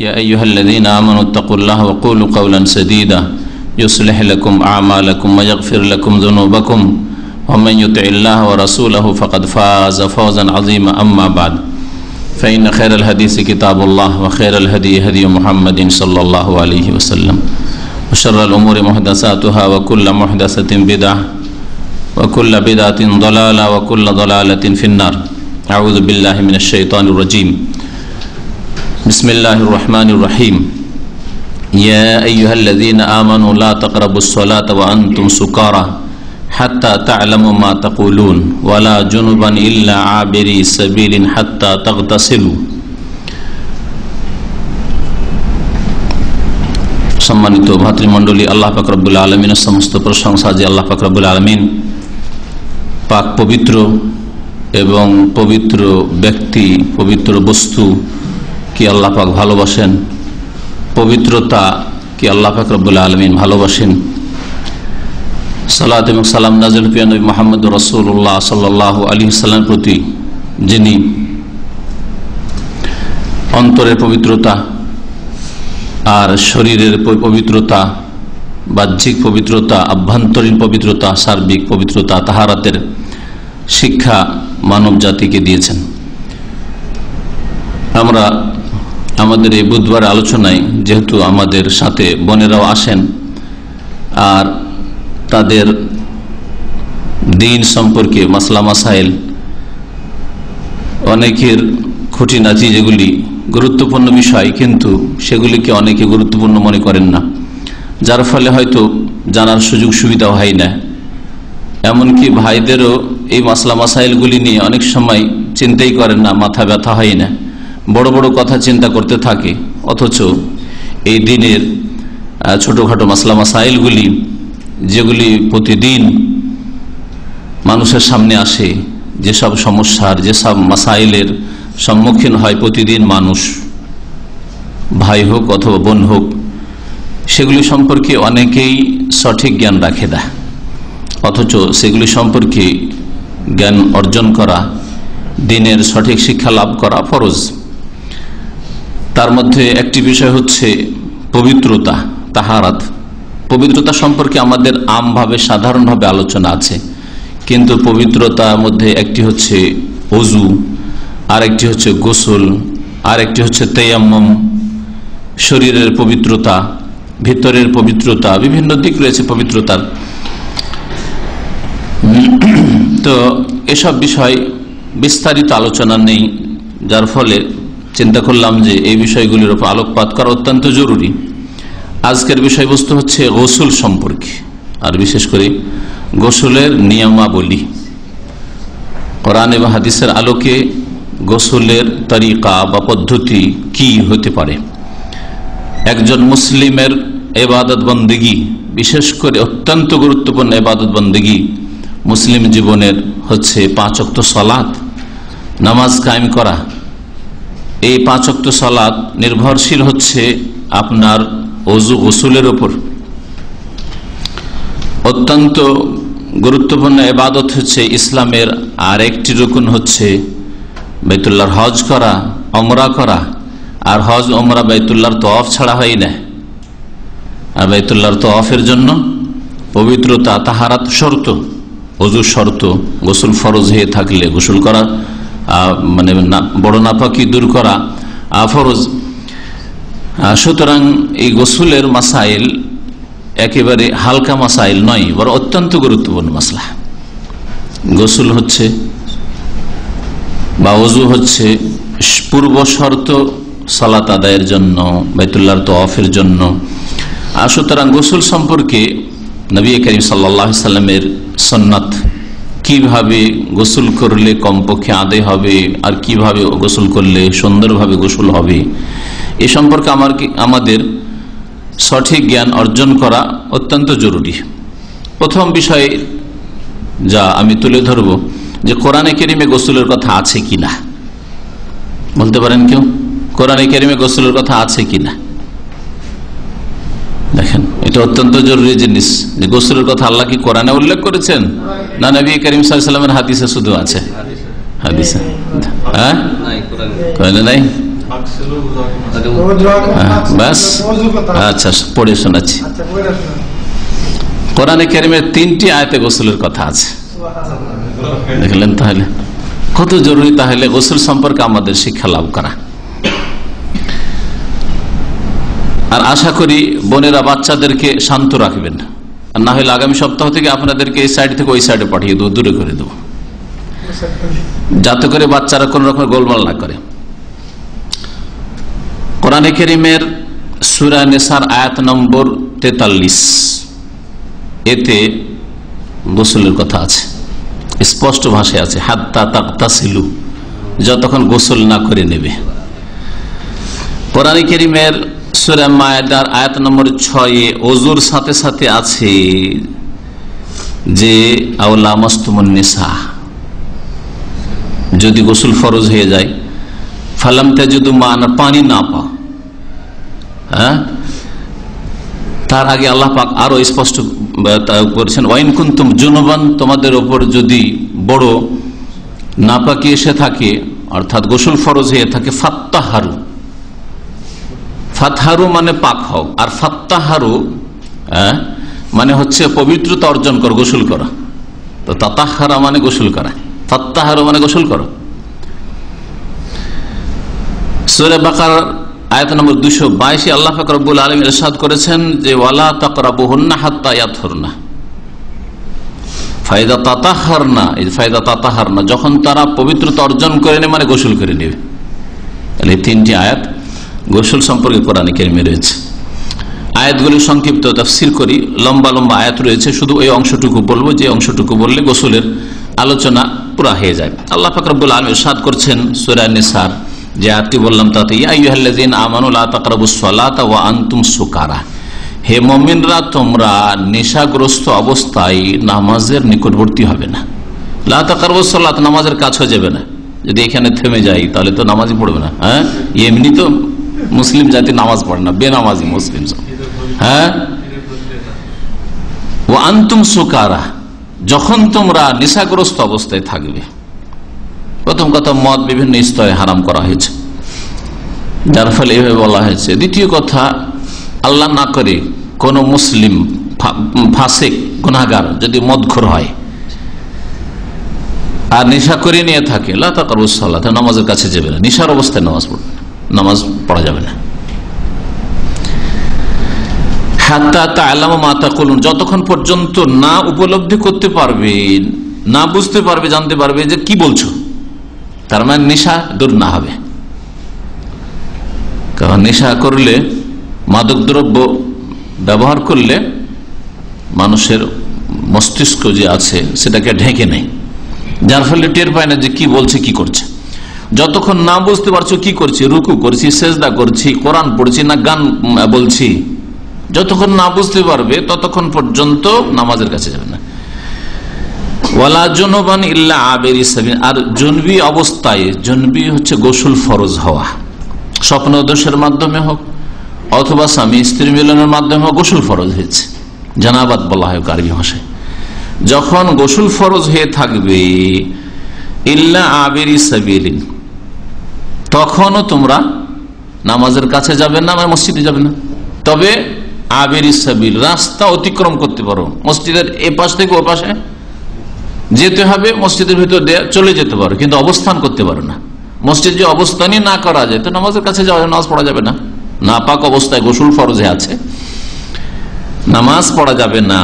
يا أيها الذين آمنوا اتقوا الله وقولوا قولا سديدا يصلح لكم أعمالكم ويغفر لكم ذنوبكم ومن يطع الله ورسوله فقد فاز فوزا عظيما أما بعد فإن خير الحديث كتاب الله وخير الهدي هدي محمد صلى الله عليه وسلم وشر الأمور محدثاتها وكل محدثة بدعة وكل بدعة ضلالة وكل ضلالة في النار أعوذ بالله من الشيطان الرجيم بسم الله الرحمن الرحيم يا أيها الذين آمنوا لا تقربوا الصلاة وأنتم سكارى حتى تعلموا ما تقولون ولا جنبا إلا عابري سبيل حتى تغتسلوا সম্মানিত ভাতৃমণ্ডলী, আল্লাহ পাক রব্বুল আলামিনের সমস্ত প্রশংসা যে আল্লাহ পাক রব্বুল আলামিন পাক পবিত্র এবং পবিত্র ব্যক্তি, পবিত্র বস্তু কি আল্লাহ পাক ভালোবাসেন, পবিত্রতা কি আল্লাহ পাক রব্বুল আলামিন ভালোবাসেন। সালাত এবং সালাম নাযিল প্রিয় নবী মুহাম্মদ রাসূলুল্লাহ সাল্লাল্লাহু আলাইহি ওয়াসাল্লামের প্রতি, যিনি অন্তরের পবিত্রতা আর শরীরের পবিত্রতা, বাহ্যিক পবিত্রতা, আভ্যন্তরীণ পবিত্রতা, সার্বিক পবিত্রতা, তাহারাতের শিক্ষা মানব জাতিকে দিয়েছেন। আমরা আমাদের এই বুধবার আলোচনায়, যেহেতু আমাদের সাথে বোনেরাও আসেন আর তাদের দিন সম্পর্কে মাসলা মাসাইল, অনেকের খুঁটিনাটি যেগুলি গুরুত্বপূর্ণ বিষয়, কিন্তু সেগুলিকে অনেকে গুরুত্বপূর্ণ মনে করেন না, যার ফলে হয়তো জানার সুযোগ সুবিধাও হয় না। এমনকি ভাইদেরও এই মাসলা মাসাইলগুলি নিয়ে অনেক সময় চিন্তাই করেন না, মাথা ব্যথা হয় না, বড় বড় কথা চিন্তা করতে থাকে। অথচ এই দিনের ছোটখাটো মাসলা মাসাইলগুলি, যেগুলি প্রতিদিন মানুষের সামনে আসে, যেসব সমস্যার, যেসব মাসাইলের সম্মুখীন হয় প্রতিদিন মানুষ, ভাই হোক অথবা বোন হোক, সেগুলি সম্পর্কে অনেকেই সঠিক জ্ঞান রাখে না। অথচ সেগুলি সম্পর্কে জ্ঞান অর্জন করা, দিনের সঠিক শিক্ষা লাভ করা ফরজ। তার মধ্যে একটি বিষয় হচ্ছে পবিত্রতা, তাহারাত। পবিত্রতা সম্পর্কে আমাদের আমভাবে, সাধারণভাবে আলোচনা আছে, কিন্তু পবিত্রতার মধ্যে একটি হচ্ছে ওযু, আর একটি হচ্ছে গোসল, আর একটি হচ্ছে তায়াম্মুম, শরীরের পবিত্রতা, ভিতরের পবিত্রতা, বিভিন্ন দিক রয়েছে পবিত্রতার। তো এসব বিষয় বিস্তারিত আলোচনা নেই, যার ফলে চিন্তা করলাম যে এই বিষয়গুলির উপর আলোকপাত করা অত্যন্ত জরুরি। আজকের বিষয়বস্তু হচ্ছে গোসল সম্পর্কে, আর বিশেষ করে গোসলের নিয়মাবলী। কোরআন এবং হাদিসের আলোকে গোসলের তরিকা বা পদ্ধতি কি হতে পারে। একজন মুসলিমের ইবাদত বন্দেগী, বিশেষ করে অত্যন্ত গুরুত্বপূর্ণ ইবাদত বন্দেগী মুসলিম জীবনের হচ্ছে 5 ওয়াক্ত সালাত, নামাজ কায়েম করা। এই 5 ওয়াক্ত সালাত নির্ভরশীল হচ্ছে আপনার ওযু, গোসলের উপর। অত্যন্ত গুরুত্বপূর্ণ ইবাদত হচ্ছে ইসলামের আর একটি রুকন হচ্ছে বাইতুল্লাহর হজ করা, ওমরা করা। আর হজ, ওমরা বাইতুল্লাহর তওয়াফ ছাড়া হয় না। আর বাইতুল্লাহর তওয়াফের জন্য পবিত্রতা, তাহারাত শর্ত, ওযু শর্ত, গোসল ফরজ হয়ে থাকলে গোসল করা, মানে বড় নাপাকি দূর করা ফরজ। সুতরাং এই গোসলের মাসাইল একেবারে হালকা মাসাইল নয়, বরং অত্যন্ত গুরুত্বপূর্ণ মাসলা। গোসল হচ্ছে বা ওযু হচ্ছে পূর্ব শর্ত সালাত আদায়ের জন্য, বাইতুল্লাহর তওয়াফের জন্য। সুতরাং গোসল সম্পর্কে নবী করিম সাল্লাল্লাহু আলাইহি সাল্লামের সুন্নাত, কিভাবে গোসল করলে কমপক্ষে আদায় হবে আর কিভাবে গোসল করলে সুন্দরভাবে গোসল হবে, এ সম্পর্কে আমাদের সঠিক জ্ঞান অর্জন করা অত্যন্ত জরুরি। প্রথম বিষয় যা আমি তুলে ধরব, যে কোরআনে কারিমে গোসলের কথা আছে কিনা। বলতে পারেন কেউ কোরআনে কারিমে গোসলের কথা আছে কিনা? দেখেন, এটা অত্যন্ত জরুরি জিনিস যে গোসলের কথা আল্লাহ কি কোরআনে উল্লেখ করেছেন, না নবী করিম সাল্লাল্লাহু আলাইহি ওয়াসাল্লামের হাদিসে শুধু আছে? হাদিসে, হ্যাঁ, কোরআনে নাই। ব্যাস, আচ্ছা পড়ে শোনাচ্ছি। কোরআনে কারিমের 3টি আয়াতে গোসলের কথা আছে, দেখলেন? তাহলে কত জরুরি তাহলে গোসল সম্পর্কে আমাদের শিক্ষা লাভ করা। আর আশা করি বোনেরা বাচ্চাদেরকে শান্ত রাখবেন, আর না হলে আগামী সপ্তাহ থেকে আপনাদেরকে এই সাইড থেকে ওই সাইডে পাঠিয়ে দেবো, দূরে করে দেবো, যাতে করে বাচ্চারা কোন রকম গোলমাল না করে। কোরআনে কারিমের সূরা নিসার আয়াত নম্বর 43, এতে গোসলের কথা আছে, স্পষ্ট ভাষায় আছে, হাত্তা তাগতাসিলু, যতক্ষণ গোসল না করে নেবে। কোরআনে কারিমের সূরা মায়েদার আয়াত নম্বর 6 ওযুর সাথে সাথে আছে যে আও লামাসতুমুন নিসা, যদি গোসল ফরজ হয়ে যায়, ফালাম তাজিদু মা'আন, পানি না পাও, হ্যাঁ, তার আগে আল্লাহ পাক আরো স্পষ্ট করেছেন, ওয়াইন কুনতুম জুনুবান, তোমাদের উপর যদি বড় নাপাকি এসে থাকে, অর্থাৎ গোসল ফরজ হয়ে থাকে, ফাত্তাহারু, ফাতহারু মানে পাক হও, আর ফাত্তাহারু মানে হচ্ছে পবিত্রতা অর্জন কর, গোসল করা। তো তাতাহারা মানে গোসল করা, ফাত্তাহারু মানে গোসল করো। সূরা বাকারা আয়াত নম্বর 222 আল্লাহ পাক রব্বুল আলামিন ইরশাদ করেছেন যে ওয়ালা তাকরাবুহুন্না হাত্তা ইয়াতহুরনা ফাইদা তাতাহারনা, এই ফাইদা তাতাহারনা, যখন তারা পবিত্রতা অর্জন করে নেবে মানে গোসল করে নেবে। তাহলে 3টি আয়াত গোসল সম্পর্কে কোরআনে কারিমে রয়েছে। আয়াতগুলি সংক্ষিপ্ত তাফসীর করি, লম্বা লম্বা আয়াত রয়েছে, শুধু ওই অংশটুকু বলবো যে অংশটুকু বললে গোসলের আলোচনা পুরা হয়ে যায়। আল্লাহ পাক রব্বুল আলামিন ইরশাদ করছেন সূরা নিসার যে আয়াতটি বললাম তাতে, ইয়া আইয়ুহাল্লাযীনা আমানু লা তাকরাবুস সালাতা ওয়া আনতুম সুকারা, হে মুমিনরা তোমরা নেশাগ্রস্ত অবস্থায় নামাজের নিকটবর্তী হবে না। লা তাকরাবুস সালাত, নামাজের কাছে যাবে না। যদি এখানে থেমে যাই তাহলে তো নামাজই পড়বে না। হ্যাঁ, এমনি তো মুসলিম জাতি নামাজ পড়ে না, বেনামাজি মুসলিম। হ্যাঁ, ওয়া আনতুম সুকারা, যখন তোমরা নেশাগ্রস্ত অবস্থায় থাকবে। প্রথম কথা, মদ বিভিন্ন স্তরে হারাম করা হয়েছে, যার ফলে এভাবে বলা হয়েছে। দ্বিতীয় কথা, আল্লাহ না করে কোন মুসলিম ফাসিক গুনাহগার যদি মদখোর হয় আর নেশা করে নিয়ে থাকে, লা তাকরাবুস সালাত, নামাজের কাছে যাবে না, নেশার অবস্থায় নামাজ পড়বে না, নামাজ পড়া যাবে না। হাত্তা তা'লামু মা তাকুলুন, যতক্ষণ পর্যন্ত না উপলব্ধি করতে পারবে, না বুঝতে পারবে, জানতে পারবে যে কি বলছো, তার মানে নেশা দূর না হবে। কারণ নেশা করলে, মাদক দ্রব্য ব্যবহার করলে মানুষের মস্তিষ্ক যে আছে সেটাকে ঢেকে নেয়, যার ফলে টের পায় না যে কি বলছে, কি করছে। যতক্ষণ না বুঝতে পারছো কি করছি, রুকু করছি, সেজদা করছি, কোরআন পড়ছি না গান বলছি, যতক্ষণ না বুঝতে পারবে ততক্ষণ পর্যন্ত নামাজের কাছে যাবে না। ওয়ালা জুনুবান ইল্লা আবিরি সাবিল, আর জুনবি অবস্থায়, জুনবি হচ্ছে গোসল ফরজ হওয়া, স্বপ্নদোষের মাধ্যমে হোক অথবা স্বামী স্ত্রী মিলনের মাধ্যমে হোক, গোসল ফরজ হয়েছে, জানাবাত বলা হয় আরবি ভাষায়। যখন গোসল ফরজ হয়ে থাকবে, ইল্লা আবিরি সাবিলিন, তখনও তোমরা নামাজের কাছে যাবে না, মানে মসজিদে যাবে না। তবে আবিরি সাবিল, রাস্তা অতিক্রম করতে পারো, মসজিদের এ পাশ থেকে ও পাশে যেতে হবে, মসজিদের ভিতর দিয়ে চলে যেতে পারো, কিন্তু অবস্থান করতে পারো না। মসজিদ যে অবস্থানই না করা যায় তো নামাজের কাছে যাওয়া, নামাজ পড়া যাবে না। নাপাক অবস্থায় গোসল ফরজে আছে, নামাজ পড়া যাবে না।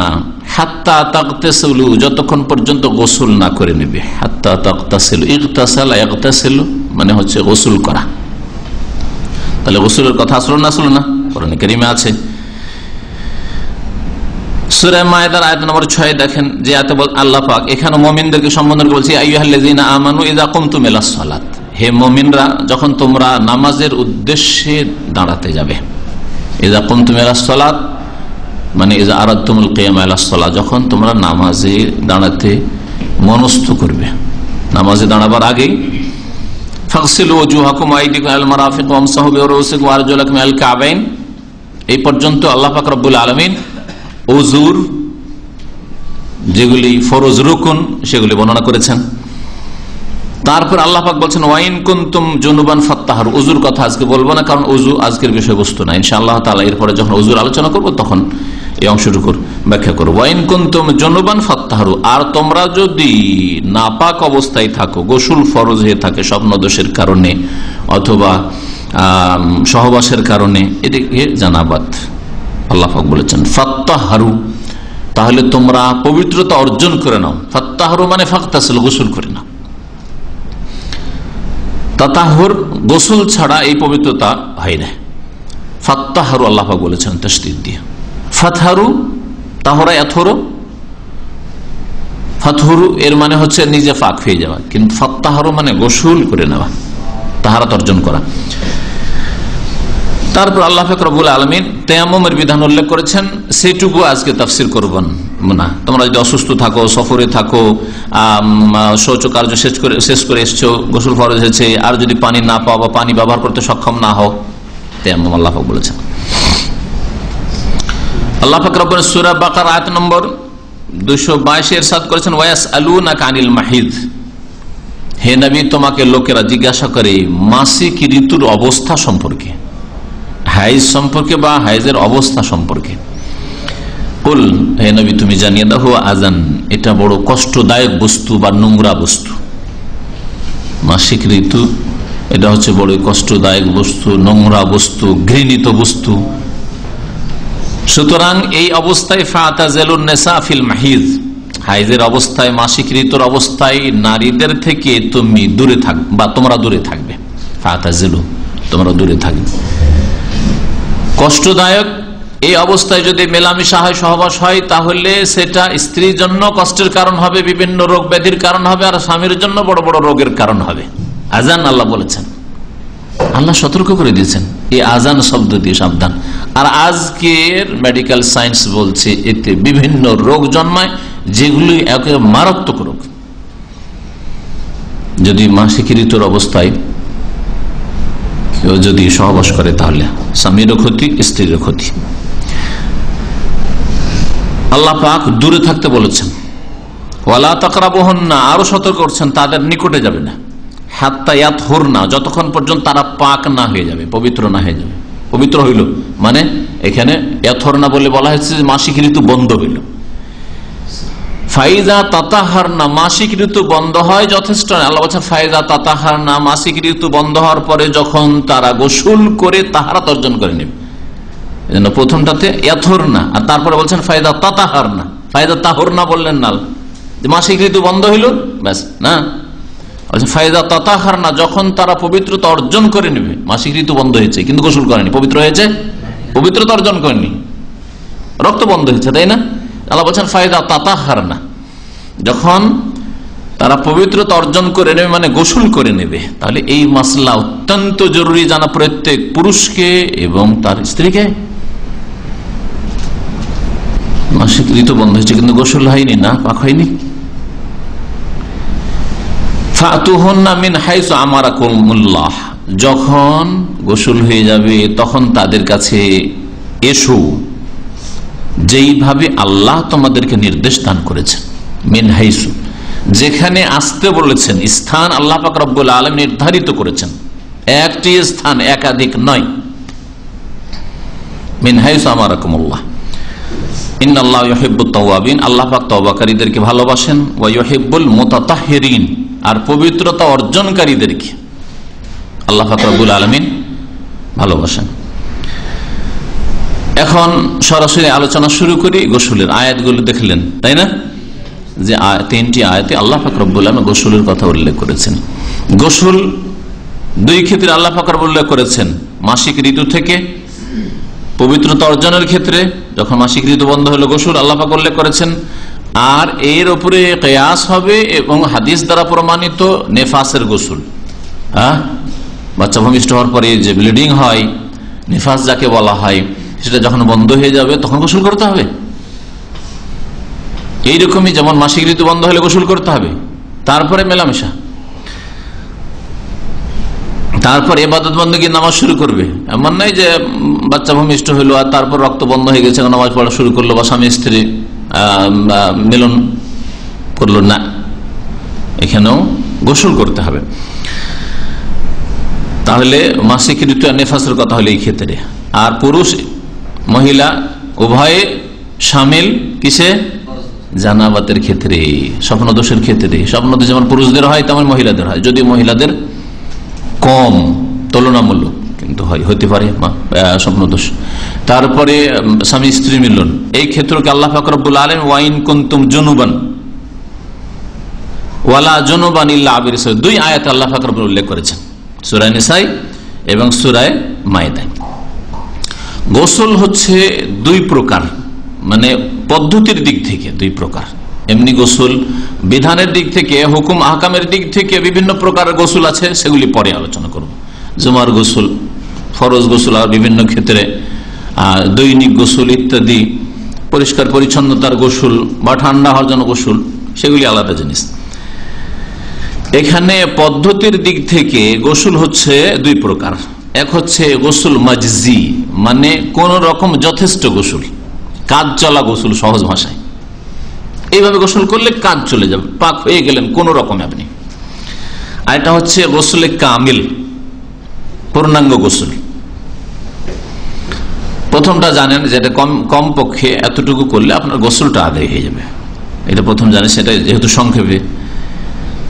হাত্তা তাগতাসিলু, যতক্ষণ পর্যন্ত গোসল না করে নেবে। হাত্তা তাগতাসিলু, ইগতাসালা ইয়াগতাসিলু মানে হচ্ছে গোসল করা। তাহলে গোসলের কথা আসলো না, আসলো না, কোরআনে কারিমে আছে। সূরা মায়েদার আয়াত নম্বর 6 দেখেন যে আয়াতে আল্লাহ পাক এখানে মুমিনদেরকে সম্বোধন করে বলছে, আইয়ুহাল্লাযীনা আমানু ইযা কুমতুম ইলাস সালাত, হে মুমিনরা যখন তোমরা নামাজের উদ্দেশ্যে দাঁড়াতে যাবে। ইযা কুমতুম ইলাস সালাত মানে ইযা আরাদতুমুল কিয়ামা ইলাস সালাত, যখন তোমরা নামাজে দাঁড়াতে মনস্থ করবে। নামাজে দাঁড়াবার আগেই ফাগসিলু ওয়াজুহাকুম ওয়া আইদিকুম ইলাল মারাফিক ওয়ামসাহু বিরুউসিকুম ওয়া আরজুলাকুম ইলাল কাবাইন, এই পর্যন্ত আল্লাহ পাক রব্বুল আলামিন ওযুর যেগুলি ফরজ রুকুন সেগুলি বর্ণনা করেছেন। তারপর আল্লাহ পাক বলছেন ওয়াইন কুনতুম জুনুবান ফাত্তাহারু। ওযুর কথা আজকে বলবো না, কারণ ওযু আজকের বিষয়বস্তু না। ইনশাআল্লাহ তাআলা এরপরে যখন ওযুর আলোচনা করব তখন এই অংশটুকুর ব্যাখ্যা করব। ওয়াইন কুনতুম জুনুবান ফাত্তাহারু, আর তোমরা যদি নাপাক অবস্থায় থাকো, গোসল ফরজ হয়ে থাকে স্বপ্নদোষের কারণে অথবা সহবাসের কারণে, এটাকে জানাবাত আল্লাহ পাক বলেছেন। ফাত্তাহারু, তাহলে তোমরা পবিত্রতা অর্জন করে নাও। ফাত্তাহারু মানে ফাকতাসিল, গোসল করে নাও। তাতাহুর গোসল ছাড়া এই পবিত্রতা হয় না। ফাত্তাহারু আল্লাহ পাক বলেছেন তাসদীদ দিয়ে। ফাতহারু তাহরা এথরো, ফাতহুরু এর মানে হচ্ছে নিজে পাক হয়ে যাওয়া, কিন্তু ফাত্তাহারু মানে গোসল করে নেওয়া, তাহারাত অর্জন করা। তারপর আল্লাহ পাক রব্বুল আলামিন তায়াম্মুমের বিধান উল্লেখ করেছেন, সেটুকু আজকে তাফসীর করবেন না। তোমরা যদি অসুস্থ থাকো, সফরে থাকো, শৌচ কার্য শেষ করে এসছো, গোসল ফরজ হয়েছে, আর যদি পানি না পাও বা পানি ব্যবহার করতে সক্ষম না হও, তায়াম্মুম আল্লাহ পাক বলেছেন। আল্লাহ পাক রব্বুল সূরা বাকারা আয়াত নম্বর 222 ইরশাদ করেছেন, ওয়ায়াসআলুনাকা আনিল মাহিদ, হে নবী তোমাকে লোকেরা জিজ্ঞাসা করে মাসিক ঋতুর অবস্থা সম্পর্কে, হাইজ সম্পর্কে বা হাইজের অবস্থা সম্পর্কে। কুল, হে নবী তুমি জানিয়ে দাও, হুয়া আযান, এটা বড় কষ্টদায়ক বস্তু বা নোংরা বস্তু। মাসিক ঋতু এটা হচ্ছে বড় কষ্টদায়ক বস্তু, নোংরা বস্তু, ঘৃণিত বস্তু। সুতরাং এই অবস্থায় ফাতাজিলুন নিসা ফিল মাহিদ, হাইজের অবস্থায়, মাসিক ঋতুর অবস্থায় নারীদের থেকে তুমি দূরে থাকবে বা তোমরা দূরে থাকবে। ফাতাজিলু, তোমরা দূরে থাকবে। কষ্টদায়ক এই অবস্থায় যদি মেলামেশা হয়, সহবাস হয়, তাহলে সেটা স্ত্রীর জন্য কষ্টের কারণ হবে, বিভিন্ন রোগ ব্যাধির কারণ হবে, আর স্বামীর জন্য বড় বড় রোগের কারণ হবে। আজান আল্লাহ বলেছেন, আল্লাহ সতর্ক করে দিয়েছেন এই আজান শব্দ দিয়ে, সাবধান। আর আজকের মেডিকেল সায়েন্স বলছে এতে বিভিন্ন রোগ জন্মায়, যেগুলি একেবারে মারাত্মক রোগ। যদি মাসিক ঋতুর অবস্থায় কেউ যদি সহবাস করে, তাহলে স্বামীরও ক্ষতি, স্ত্রীরও ক্ষতি। আল্লাহ পাক দূরে থাকতে বলেছেন। ওয়ালা তাকরাবুহুন্না, আরো সতর্ক করছেন তাদের নিকটে যাবে না। হাত্তা ইয়াতহুরনা, যতক্ষণ পর্যন্ত তারা পাক না হয়ে যাবে, পবিত্র না হয়ে যাবে। পবিত্র হইল মানে এখানে ইয়াতহুরনা বলে বলা হয়েছে যে মাসিক ঋতু বন্ধ হইল। ফাইজা তাতাহারনা, মাসিক ঋতু বন্ধ হয় যথেষ্ট। আল্লাহ বলছেন ফাইজা তাতাহারনা, মাসিক ঋতু বন্ধ হওয়ার পরে যখন তারা গোসল করে তাহারাত অর্জন করে নেবে। এজন্য প্রথমটাতে ইয়াতহুরনা, আর তারপরে বলছেন ফাইজা তাতাহারনা। ফাইজা তাহুরনা বললেন না, মাসিক ঋতু বন্ধ হইল ব্যাস না, ফাইজা তাতাহারনা, যখন তারা পবিত্রতা অর্জন করে নেবে। মাসিক ঋতু বন্ধ হয়েছে কিন্তু গোসল করেনি, পবিত্র হয়েছে, পবিত্রতা অর্জন করেনি, রক্ত বন্ধ হয়েছে, তাই না? আল্লাহ বলছেন ফাইজা তাতাহারনা, যখন তারা পবিত্রতা অর্জন করে নেবে মানে গোসল করে নেবে। তাহলে এই মাসলা অত্যন্ত জরুরি জানা প্রত্যেক পুরুষকে এবং তার স্ত্রীকে। মাসিক ঋতু বন্ধ হয়েছে কিন্তু গোসল হয়নি, না পাক হয়নি। ফাতুহুন্না মিন হাইসু আমারাকুমুল্লাহ, যখন গোসল হয়ে যাবে তখন তাদের কাছে এসো যেইভাবে আল্লাহ তোমাদেরকে নির্দেশ দান করেছেন। মিন হাইসু, যেখানে আসতে বলেছেন, স্থান আল্লাহ পাক রব্বুল আলামিন নির্ধারিত করেছেন, একটি স্থান, একাধিক নয়। মিন হাইসু আমারাকুমুল্লাহ, ইন্নাল্লাহু ইউহিব্বুত তাওয়াবিন, আল্লাহ পাক তওবাকারীদেরকে ভালোবাসেন। ওয়া ইউহিব্বুল মুতাতাহহিরিন, আর পবিত্রতা অর্জনকারীদেরকে আল্লাহ পাক রব্বুল আলামিন ভালোবাসেন। এখন সরাসরি আলোচনা শুরু করি। গোসলের আয়াতগুলো দেখলেন, তাই না? যে তিনটি আয়াতে আল্লাহ পাক রব্বুল আলামিন গোসলের কথা উল্লেখ করেছেন। গোসল দুই ক্ষেত্রে আল্লাহ পাক রব্বুল উল্লেখ করেছেন, মাসিক ঋতু থেকে পবিত্রতা অর্জনের ক্ষেত্রে, যখন মাসিক ঋতু বন্ধ হলো গোসল আল্লাহ পাক উল্লেখ করেছেন। আর এর উপরে কিয়াস হবে এবং হাদিস দ্বারা প্রমাণিত নেফাসের গোসল, বাচ্চা ভূমিষ্ঠ হওয়ার পরে যে ব্লিডিং হয়, নেফাস যাকে বলা হয়, সেটা যখন বন্ধ হয়ে যাবে তখন গোসল করতে হবে। এইরকমই যেমন মাসিক ঋতু বন্ধ হলে গোসল করতে হবে। তারপরে মেলামেশা, তারপর ইবাদত বন্দেগী, নামাজ শুরু করবে। এমন নাই যে বাচ্চা ভূমিষ্ঠ হইলো আর তারপর রক্ত বন্ধ হয়ে গেছে, নামাজ পড়া শুরু করলো বা স্বামী স্ত্রী মিলন করলো না। এখানেও গোসল করতে হবে। তাহলে মাসিক ঋতু আর নেফাসের কথা হলো এই ক্ষেত্রে। আর পুরুষ মহিলা উভয়ে শামিল কিসে? জানাবাতের ক্ষেত্রে, স্বপ্নদোষের ক্ষেত্রে। স্বপ্নদোষ যেমন পুরুষদের হয় তেমন মহিলাদের হয়, যদি মহিলাদের কম তুলনামূলক কিন্তু হতে পারে স্বপ্নদোষ। তারপরে স্বামী স্ত্রী মিলন, এই ক্ষেত্রকে আল্লাহ পাক রব্বুল আলামিন ওয়াইন কুনতুম জুনুবান ওয়ালা জুনুবান ইল্লা আবির সাবিল, দুই আয়াত আল্লাহ পাক রব্বুল উল্লেখ করেছেন, সূরা নিসাই এবং সূরা মায়েদায়। গোসল হচ্ছে দুই প্রকার, মানে পদ্ধতির দিক থেকে দুই প্রকার। এমনি গোসল বিধানের দিক থেকে, হুকুম আহকামের দিক থেকে বিভিন্ন প্রকারের গোসল আছে, সেগুলি পরে আলোচনা করব। জুমার গোসল, ফরজ গোসল, আর বিভিন্ন ক্ষেত্রে দৈনিক গোসল ইত্যাদি, পরিষ্কার পরিচ্ছন্নতার গোসল বা ঠান্ডা হওয়ার জন্য গোসল, সেগুলি আলাদা জিনিস। এখানে পদ্ধতির দিক থেকে গোসল হচ্ছে দুই প্রকার। এক হচ্ছে গোসল মাজজি, মানে কোন রকম যথেষ্ট গোসল, কাজ চলা গোসল, সহজ ভাষায় এইভাবে গোসল করলে কাজ চলে যাবে, পাক হয়ে গেলেন কোন রকমে আপনি। আর এটা হচ্ছে গোসলে কামিল, পূর্ণাঙ্গ গোসল। প্রথমটা জানেন, যেটা কম পক্ষে এতটুকু করলে আপনার গোসলটা আদায় হয়ে যাবে, এটা প্রথম জানেন, সেটা যেহেতু সংক্ষেপে।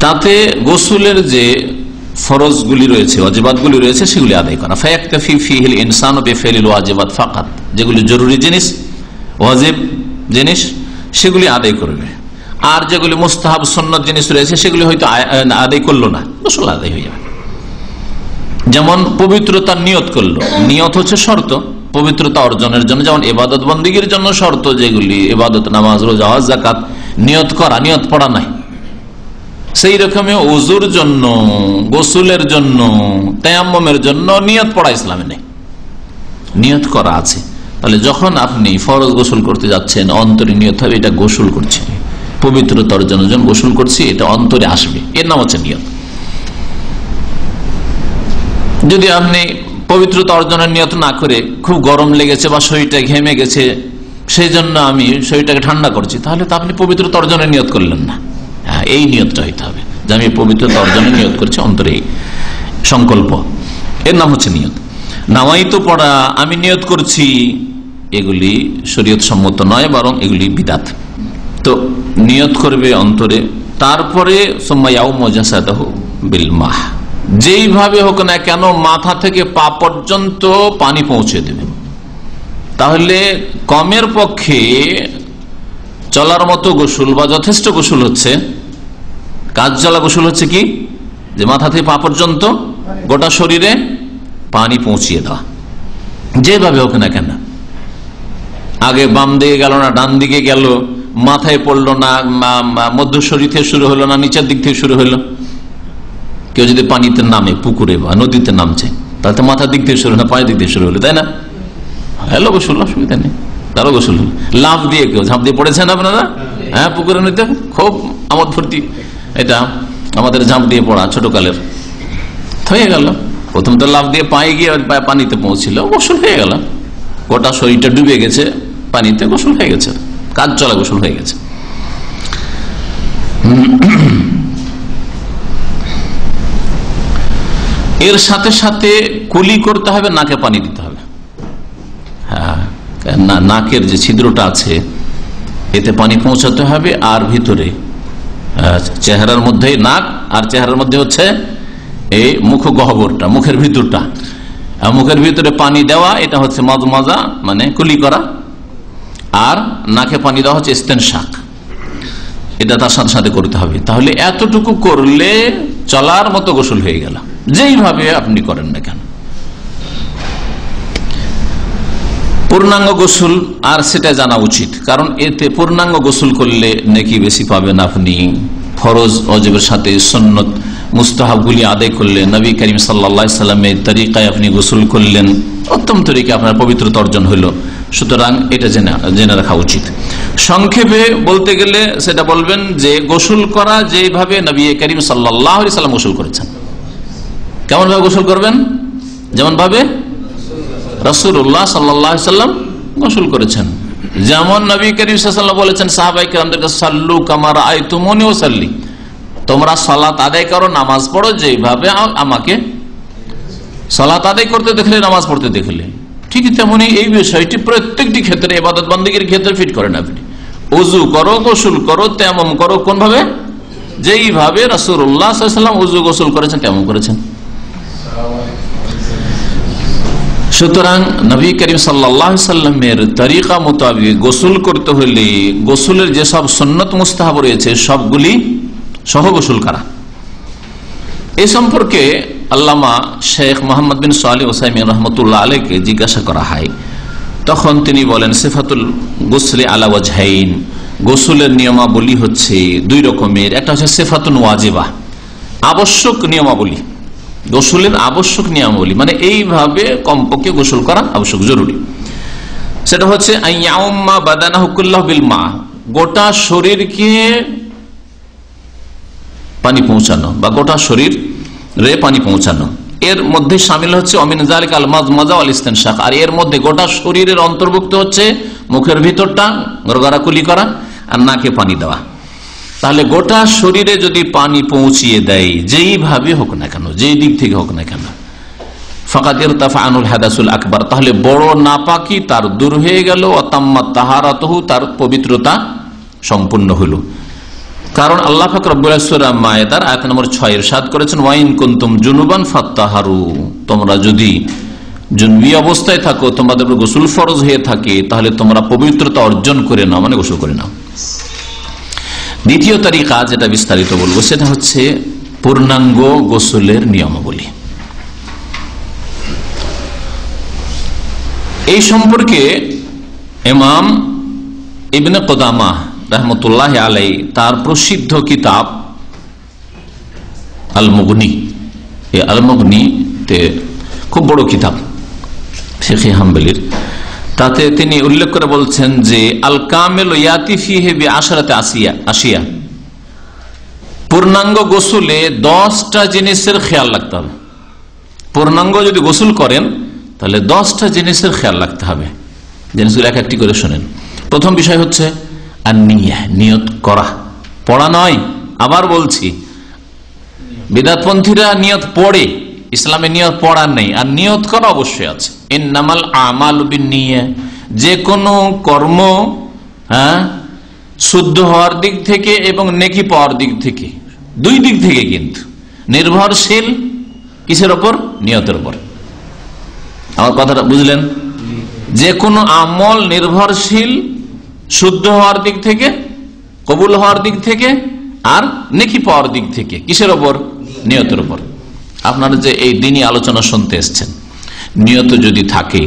তাতে গোসলের যে ফরজগুলি রয়েছে, ওয়াজিবাতগুলি রয়েছে, সেগুলি আদায় করা। ফায়াকতাফি ফিহিল ইনসানু বিফিলিল ওয়াজিবাত ফাকাত, যেগুলি জরুরি জিনিস, ওয়াজিব জিনিস, সেগুলি আদায় করবে। আর যেগুলি মুস্তাহাব সুন্নাত জিনিস রয়েছে, সেগুলি হয়তো আদায় করলো না, গোসল আদায় হয়ে যাবে। যেমন পবিত্রতার নিয়ত করলো, নিয়ত হচ্ছে শর্ত পবিত্রতা অর্জনের জন্য, যেমন ইবাদত বন্দিগির জন্য শর্ত যেগুলি, ইবাদত, নামাজ, রোজা, হজ, যাকাত, নিয়ত করা, নিয়ত পড়া নাই। সেই রকমে ওযুর জন্য, গোসলের জন্য, তায়াম্মুমের জন্য নিয়ত পড়া ইসলামে নেই, নিয়ত করা আছে। তাহলে যখন আপনি ফরজ গোসল করতে যাচ্ছেন, অন্তরে নিয়ত হবে এটা গোসল করছি, পবিত্রতা অর্জনের জন্য গোসল করছি, এটা অন্তরে আসবে, এর নাম হচ্ছে নিয়ত। যদি আপনি পবিত্রতা অর্জনের নিয়ত না করে খুব গরম লেগেছে বা শরীরটা ঘেমে গেছে, সেই জন্য আমি শরীরটাকে ঠান্ডা করছি, তাহলে তো আপনি পবিত্রতা অর্জনের নিয়ত করলেন না। এই নিয়তটা হইতে হবে যে আমি পবিত্রতা অর্জনের নিয়ত করছি, অন্তরে এই সংকল্প, এর নাম হচ্ছে নিয়ত। নামাইতো পড়া, আমি নিয়ত করছি, এগুলি শরীয়ত সম্মত নয়, বরং এগুলি বিদাত। তো নিয়ত করবে অন্তরে, তারপরে বিল মাহ, যেইভাবে হোক না কেন মাথা থেকে পা পর্যন্ত পানি পৌঁছে দেবে। তাহলে কমের পক্ষে চলার মতো গোসল বা যথেষ্ট গোসল হচ্ছে, কাজ চলা গোসল হচ্ছে কি, যে মাথা থেকে পা পর্যন্ত গোটা শরীরে পানি পৌঁছিয়ে দেওয়া, যেভাবে হোক না কেন। আগে বাম দিকে গেল না, ডান দিকে গেল, মাথায় পড়লো না, মধ্য শরীর থেকে শুরু হলো না, নিচের দিক থেকে শুরু হলো। কেউ যদি পানিতে নামে, পুকুরে বা নদীতে নামছে, তাহলে তো মাথার দিক থেকে শুরু না, পায়ের দিক থেকে শুরু হলো, তাই না? হ্যালো, গোসল, অসুবিধা নেই, তারও গোসল হলো। লাফ দিয়ে, কেউ ঝাঁপ দিয়ে পড়েছেন আপনারা? হ্যাঁ, পুকুরে নদীতে খুব আমোদ ফুর্তি, এটা আমাদের ঝাঁপ দিয়ে পড়া ছোটকালের, হয়ে গেল। প্রথম তো লাফ দিয়ে পায়ে গিয়ে পানিতে পৌঁছিল, গোসল হয়ে গেল, গোটা শরীরটা ডুবে গেছে পানিতে, গোসল হয়ে গেছে, কাজ চলা গোসল হয়ে গেছে। এর সাথে সাথে কুলি করতে হবে, নাকে পানি দিতে হবে। হ্যাঁ, নাকের যে ছিদ্রটা আছে এতে পানি পৌঁছাতে হবে, আর ভিতরে চেহারার মধ্যে নাক, আর চেহারার মধ্যে হচ্ছে এই মুখ গহ্বরটা, মুখের ভিতরটা, মুখের ভিতরে পানি দেওয়া, এটা হচ্ছে মাজা, মানে কুলি করা। আর নাকে পানি দেওয়া হচ্ছে ইস্তেনশাক, এটা তার সাথে সাথে করতে হবে। তাহলে এতটুকু করলে চলার মতো গোসল হয়ে গেল, যেইভাবে আপনি করেন না কেন। পূর্ণাঙ্গ গোসল আর সেটা জানা উচিত, কারণ এতে পূর্ণাঙ্গ গোসল করলে নেকি বেশি পাবেন আপনি। ফরজ ওয়াজিবের সাথে সুন্নত মুস্তাহাবগুলি আদায় করলে, নবী করিম সাল্লাল্লাহু আলাইহি সাল্লামের তরিকায় আপনি গোসল করলেন, উত্তম তরিকা আপনার পবিত্রতা অর্জন হইল। সুতরাং এটা জেনে রাখা উচিত। সংক্ষেপে বলতে গেলে সেটা বলবেন যে গোসল করা যেভাবে নবী করিম সাল্লাল্লাহু আলাইহি সাল্লাম গোসল করেছেন। কেমন ভাবে গোসল করবেন? যেমন ভাবে রাসূলুল্লাহ সাল্লাল্লাহু আলাইহি সাল্লাম গোসল করেছেন। যেমন নবী করিম সাল্লাল্লাহু আলাইহি ওয়াসাল্লাম বলেছেন সাহাবায়ে কেরামদেরকে, সাল্লু কামা রাআইতুমুনি উসাল্লি, তোমরা সালাত আদায় করো, নামাজ পড়ো যেভাবে আমাকে সালাত আদায় করতে দেখলে, নামাজ পড়তে দেখলে, ঠিক তেমনি এই বিষয়টি প্রত্যেকটি ক্ষেত্রে, ইবাদত বন্দেগীর ক্ষেত্রে ফিট করেন আপনি। ওযু করো, গোসল করো, তেমন করো, কোন ভাবে? যেইভাবে রাসূলুল্লাহ সাল্লাল্লাহু আলাইহি ওয়াসাল্লাম ওযু গোসল করেছেন তেমন করেছেন। সুতরাং নবী করিম সাল্লাল্লাহু আলাইহি ওয়াসাল্লামের তরিকা মোতাবেক গোসল করতে হলে গোসলের যেসব সুন্নত মুস্তাহাব রয়েছে সবগুলি সহ গোসল করা। এই সম্পর্কে আল্লামা শেখ মোহাম্মদ বিন সালেহ উসাইমিন রহমতুল্লাহ আলাইকে জিজ্ঞাসা করা হয়, তখন তিনি বলেন সিফাতুল গোসলে আলা ওয়াজহাইন, গোসলের নিয়মাবলী হচ্ছে দুই রকমের। একটা হচ্ছে সিফাতুন ওয়াজিবা, আবশ্যক নিয়মাবলী, গোসলের আবশ্যক নিয়মাবলী, মানে এইভাবে কমপক্ষে গোসল করা আবশ্যক, জরুরি। সেটা হচ্ছে আইয়াউম্মা বাদানাহু কুল্লাহু বিল মা, গোটা শরীরকে পানি পৌঁছানো বা গোটা শরীর রে পানি পৌঁছানো। এর মধ্যে শামিল হচ্ছে অমিন যালিকা আল মাজমাযা ওয়াল ইস্তিনশাক, আর এর মধ্যে গোটা শরীরের অন্তর্ভুক্ত হচ্ছে মুখের ভিতরটা গড়গড়াকুলি করা আর নাকে পানি দেওয়া। তাহলে গোটা শরীরে যদি পানি পৌঁছিয়ে দেয় যেইভাবে হোক না কেন, যেই দিক থেকে হোক না কেন, ফাকাদ ইরতাফা আনুল হাদাসুল আকবার, তাহলে বড় নাপাকি তার দূর হয়ে গেল, অতাম্মাত তাহারাতুহু, তার পবিত্রতা সম্পূর্ণ হলো। কারণ আল্লাহ পাক রব্বুল ইজ্জত সূরা মায়েদার আয়াত নম্বর 6 ইরশাদ করেছেন, ওয়াইন কুনতুম জুনুবান ফাত্তাহারু, তোমরা যদি জুনবি অবস্থায় থাকো, তোমাদের উপর গোসল ফরজ হয়ে থাকে, তাহলে তোমরা পবিত্রতা অর্জন করে নাও, মানে গোসল করে নাও। দ্বিতীয় তরিকা যেটা বিস্তারিত বলবো সেটা হচ্ছে পূর্ণাঙ্গ গোসলের নিয়মাবলী। এই সম্পর্কে ইমাম ইবনে কুদামা রাহমাতুল্লাহ আলাইহি তার প্রসিদ্ধ কিতাব আল মুগনি, এই আল মুগনিতে খুব বড় কিতাব ফিকহে হাম্বলির, তাতে তিনি উল্লেখ করে বলছেন যে আল কামিল ইয়াতি ফিহি বিআশরাতি আশিয়া, পূর্ণাঙ্গ গোসলে 10টা জিনিসের খেয়াল রাখতে হবে। পূর্ণাঙ্গ যদি গোসল করেন তাহলে 10টা জিনিসের খেয়াল রাখতে হবে। জিনিসগুলো এক একটি করে শোনেন। প্রথম বিষয় হচ্ছে আন-নিয়া, নিয়ত করা, পড়া নয়। আবার বলছি, বিদআতপন্থীরা নিয়ত পড়ে, ইসলামে নিয়ত পড়ার নেই, আর নিয়ত করা অবশ্যই আছে। ইন্নামাল আমালু বিন্নিয়া, যে কোনো কর্ম শুদ্ধ হওয়ার দিক থেকে এবং নেকি পাওয়ার দিক থেকে, দুই দিক থেকে কিন্তু নির্ভরশীল কিসের ওপর? নিয়তের উপর। আমার কথাটা বুঝলেন? যে কোনো আমল নির্ভরশীল শুদ্ধ হওয়ার দিক থেকে, কবুল হওয়ার দিক থেকে, আর নেকি পাওয়ার দিক থেকে। কিসের ওপর? নিয়তের উপর। আপনারা যে এই দিনই আলোচনা শুনতে এসছেন, নিয়ত যদি থাকে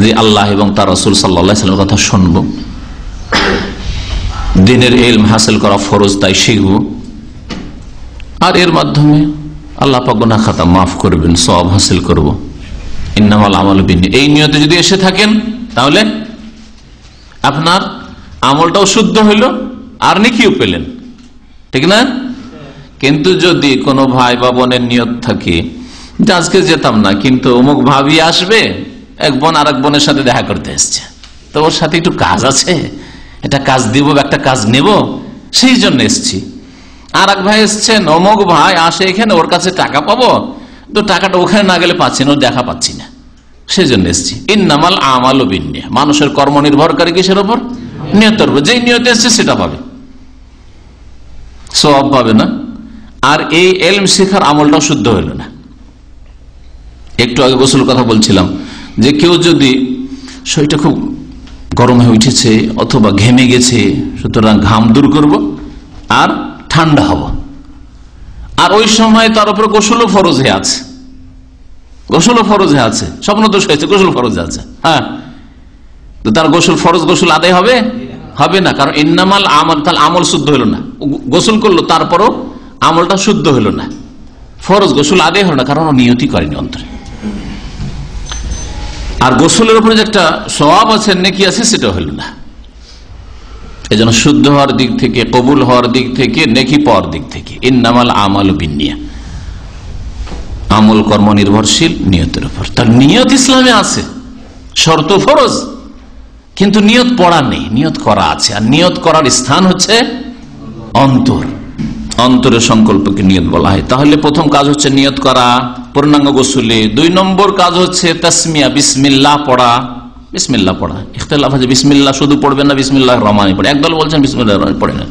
যে আল্লাহ এবং তার রাসূল সাল্লাল্লাহু আলাইহি ওয়াসাল্লামের কথা শুনবো, দ্বীনের ইলম হাসিল করা ফরজ, তাই শিখব, আর এর মাধ্যমে আল্লাহ পাক গুনাহ খাতা মাফ করবেন, সওয়াব হাসিল করব, ইন্নামাল আমালু বিন্নিয়াত, এই নিয়তে যদি এসে থাকেন তাহলে আপনার আমলটাও শুদ্ধ হইল আর নেকিও পেলেন, ঠিক না? কিন্তু যদি কোনো ভাই বা বোনের নিয়ত থাকে যে আজকে যেতাম না, কিন্তু অমুক ভাবি আসবে, এক বোন আর এক বোনের সাথে দেখা করতে এসছে, তো ওর সাথে একটু কাজ আছে, এটা কাজ দিব, একটা কাজ নেব, সেই জন্য এসছি। আর এক ভাই এসছেন, অমুক ভাই আসে এখানে, ওর কাছে টাকা পাবো, তো টাকাটা ওখানে না গেলে পাচ্ছি না, ও দেখা পাচ্ছি না, সেই জন্য এসছি। ইন্নামাল আমালু বিন্নিয়াত, মানুষের কর্ম নির্ভরকারী কিসের উপর? নিয়তের উপর। যেই নিয়তে এসছে সেটা পাবে, সওয়াব পাবে না। আর এই ইলম শেখার আমলটাও শুদ্ধ হইল না। একটু আগে গোসল কথা বলছিলাম যে কেউ যদি শরীরটা খুব গরম হয়ে উঠেছে অথবা ঘেমে গেছে, সুতরাং ঘাম দূর করব আর ঠান্ডা হব, আর ওই সময় তার উপরে গোসলও ফরজ হয়ে আছে, গোসলও ফরজ হয়ে আছে, স্বপ্ন দোষ হয়েছে, গোসল ফরজ আছে, হ্যাঁ, তো তার গোসল ফরজ গোসল আদায় হবে? হবে না, কারণ ইন্নামাল আমাল, তাহলে আমল শুদ্ধ হলো না। গোসল করলো তারপরও আমলটা শুদ্ধ হলো না, ফরজ গোসল আদায় হলো না, কারণ নিয়তি করেনি অন্তরে। আর গোসলের উপরে যে একটা সওয়াব আছে, নেকি আছে, সেটা হলো না। এই জন্য শুদ্ধ হওয়ার দিক থেকে, কবুল হওয়ার দিক থেকে, নেকি পাওয়ার দিক থেকে ইন্নামাল আমালু বিন্নিয়াত, আমল কর্ম নির্ভরশীল নিয়তের উপর। তার নিয়ত ইসলামে আছে, শর্ত ফরজ, কিন্তু নিয়ত পড়া নেই, নিয়ত করা আছে। আর নিয়ত করার স্থান হচ্ছে অন্তর। অন্তরের সংকল্পকে নিয়ত বলা হয়। তাহলে প্রথম কাজ হচ্ছে নিয়ত করা পূর্ণাঙ্গ গোসলে। 2 নম্বর কাজ হচ্ছে তাসমিয়া, বিসমিল্লাহ পড়া। বিসমিল্লাহ পড়া ইখতিলাফ আছে, বিসমিল্লাহ শুধু পড়বেন না বিসমিল্লাহির রহমানির পড়ে। একদল বলছেন বিসমিল্লাহির রহমানির পড়ে না,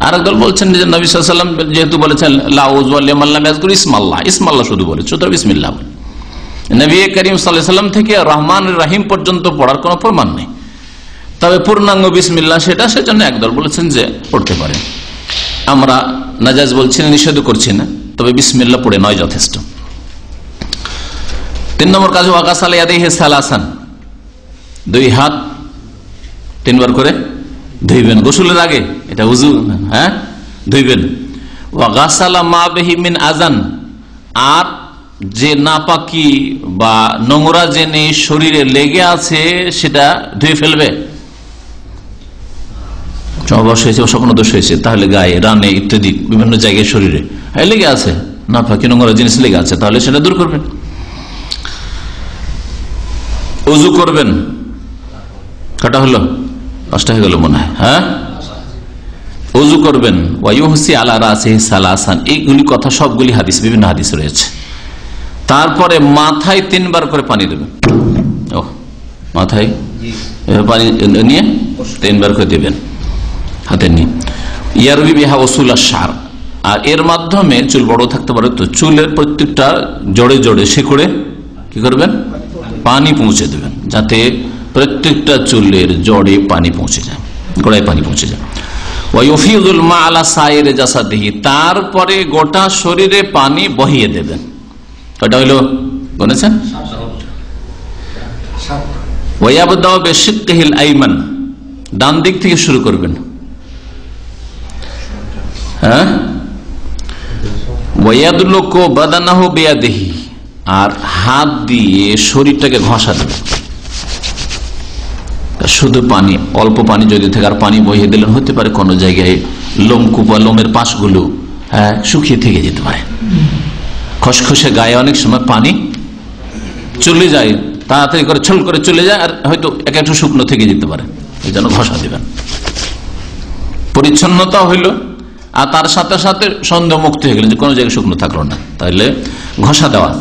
আর একদল বলছেন যে নবী সাল্লাল্লাহু আলাইহি ওয়াসাল্লাম যেহেতু বলেছেন লা উযু লিমান লাম ইয়াযকুর ইসমাল্লাহ, ইসমাল্লাহ শুধু বলেছে, সুতরাং বিসমিল্লাহ বলে। নবী করিম সাল্লাল্লাহু আলাইহি ওয়াসাল্লাম থেকে রহমানির রহিম পর্যন্ত পড়ার কোনো প্রমাণ নেই। তবে পূর্ণাঙ্গ বিসমিল্লাহ সেজন্য একদল বলেছেন যে পড়তে পারেন। আমরা নাজায়েজ বলছি না, নিষেধ করছি না, তবে বিসমিল্লাহ পড়ে নয় যথেষ্ট। 3 নম্বর কাজ ওয়াগাসালা ইয়াদাইহি সালাসান, 2 হাত 3 বার করে ধুইবেন গোসলের আগে, এটা উযু, হ্যাঁ ধুইবেন। ওয়াগাসালা মা বিহি মিন আযান, আর যে নাপাকি বা নোংরা জেনে শরীরে লেগে আছে সেটা ধুয়ে ফেলবে। অবশ্য হয়েছে, স্বপ্ন দোষ হয়েছে, তাহলে গায়ে, রানে ইত্যাদি বিভিন্ন জায়গায় শরীরে লেগে আছে, নাপাকি নোংরা জিনিস লেগে আছে, তাহলে সেটা দূর করবেন। ওযু করবেন, কটা হলো? 5টা হয়ে গেল মনে হয়, হ্যাঁ। ওযু করবেন, ওয়ায়ুহসি আলা রাসিহি সালাসান, এইগুলি কথা সবগুলি হাদিস, বিভিন্ন হাদিস রয়েছে। তারপরে মাথায় 3 বার করে পানি দেবেন। ও মাথায় পানি নিয়ে 3 বার করে দেবেন হাতে নিয়ে। ইয়ারবি বিহা ওসুল আশ-শার, আর এর মাধ্যমে চুল বড় থাকতে পারে তো চুলের প্রত্যেকটা জড়ে জড়ে শেকড়ে কি করবেন? পানি পৌঁছে দেবেন, যাতে প্রত্যেকটা চুলের জড়ে পানি পৌঁছে যায়, গোড়ায় পানি পৌঁছে যায়। ওয়ায়ুফিযুল মা আলা সাইরি জাসাদিহি, তারপরে গোটা শরীরে পানি বহিয়ে দেবেন। কয়টা হইল বলেছেন? ওয়ায়াবদাউ বিশিক্কিহিল আইমান, ডান দিক থেকে শুরু করবেন, হ্যাঁ। ওয়ায়াদলুকু বাদানাহু বিয়াদিহি, আর হাত দিয়ে শরীরটাকে ঘষা দেবেন। শুধু পানি, অল্প পানি যদি থাকে, আর পানি বহিয়ে দিলেন, হতে পারে কোনো জায়গায় লোমকূপ বা লোমের পাশগুলো শুকিয়ে থেকে যেতে পারে, খসখসে গায়ে অনেক সময় পানি চলে যায়, তাড়াতাড়ি করে ছল করে চলে যায়, আর হয়তো একটু শুকনো থেকে যেতে পারে, এই জন্য ঘষা দিবেন। পরিচ্ছন্নতা হইল, আর তার সাথে সাথে সন্দেহ মুক্ত হয়ে গেলেন যে কোনো জায়গায় শুকনো থাকলো না, তাহলে ঘষা দেওয়া।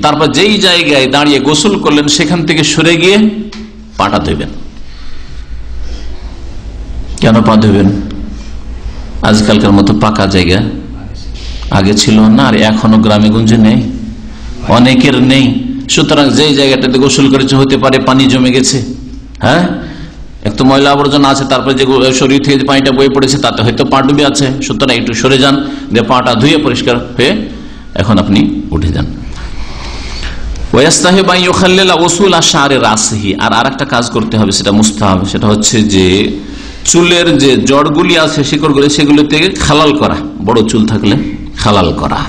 তারপর যেই জায়গায় দাঁড়িয়ে গোসল করলেন সেখান থেকে সরে গিয়ে পাটা ধুবেন। কেন পা ধুবেন? আজকালকার মতো পাকা জায়গা আগে ছিল না, আর এখনো গ্রামে গঞ্জে নেই, অনেকের নেই। সুতরাং যেই জায়গাটাতে গোসল করেছে হতে পারে পানি জমে গেছে, হ্যাঁ, একটু ময়লা আবর্জনা আছে, তারপরে যে শরীর থেকে পানিটা বয়ে পড়েছে তাতে হয়তো পা ডুবে আছে, সুতরাং একটু সরে যান, দিয়ে পাটা ধুয়ে পরিষ্কার হয়ে এখন আপনি উঠে যান। আর আরেকটা কাজ করতে হবে, সেটা মুস্তাহাব, সেটা হচ্ছে যে চুলের যে জড়গুলি আছে শিকড়গুলি, সেগুলো থেকে খালাল করা, বড় চুল থাকলে খালাল করা।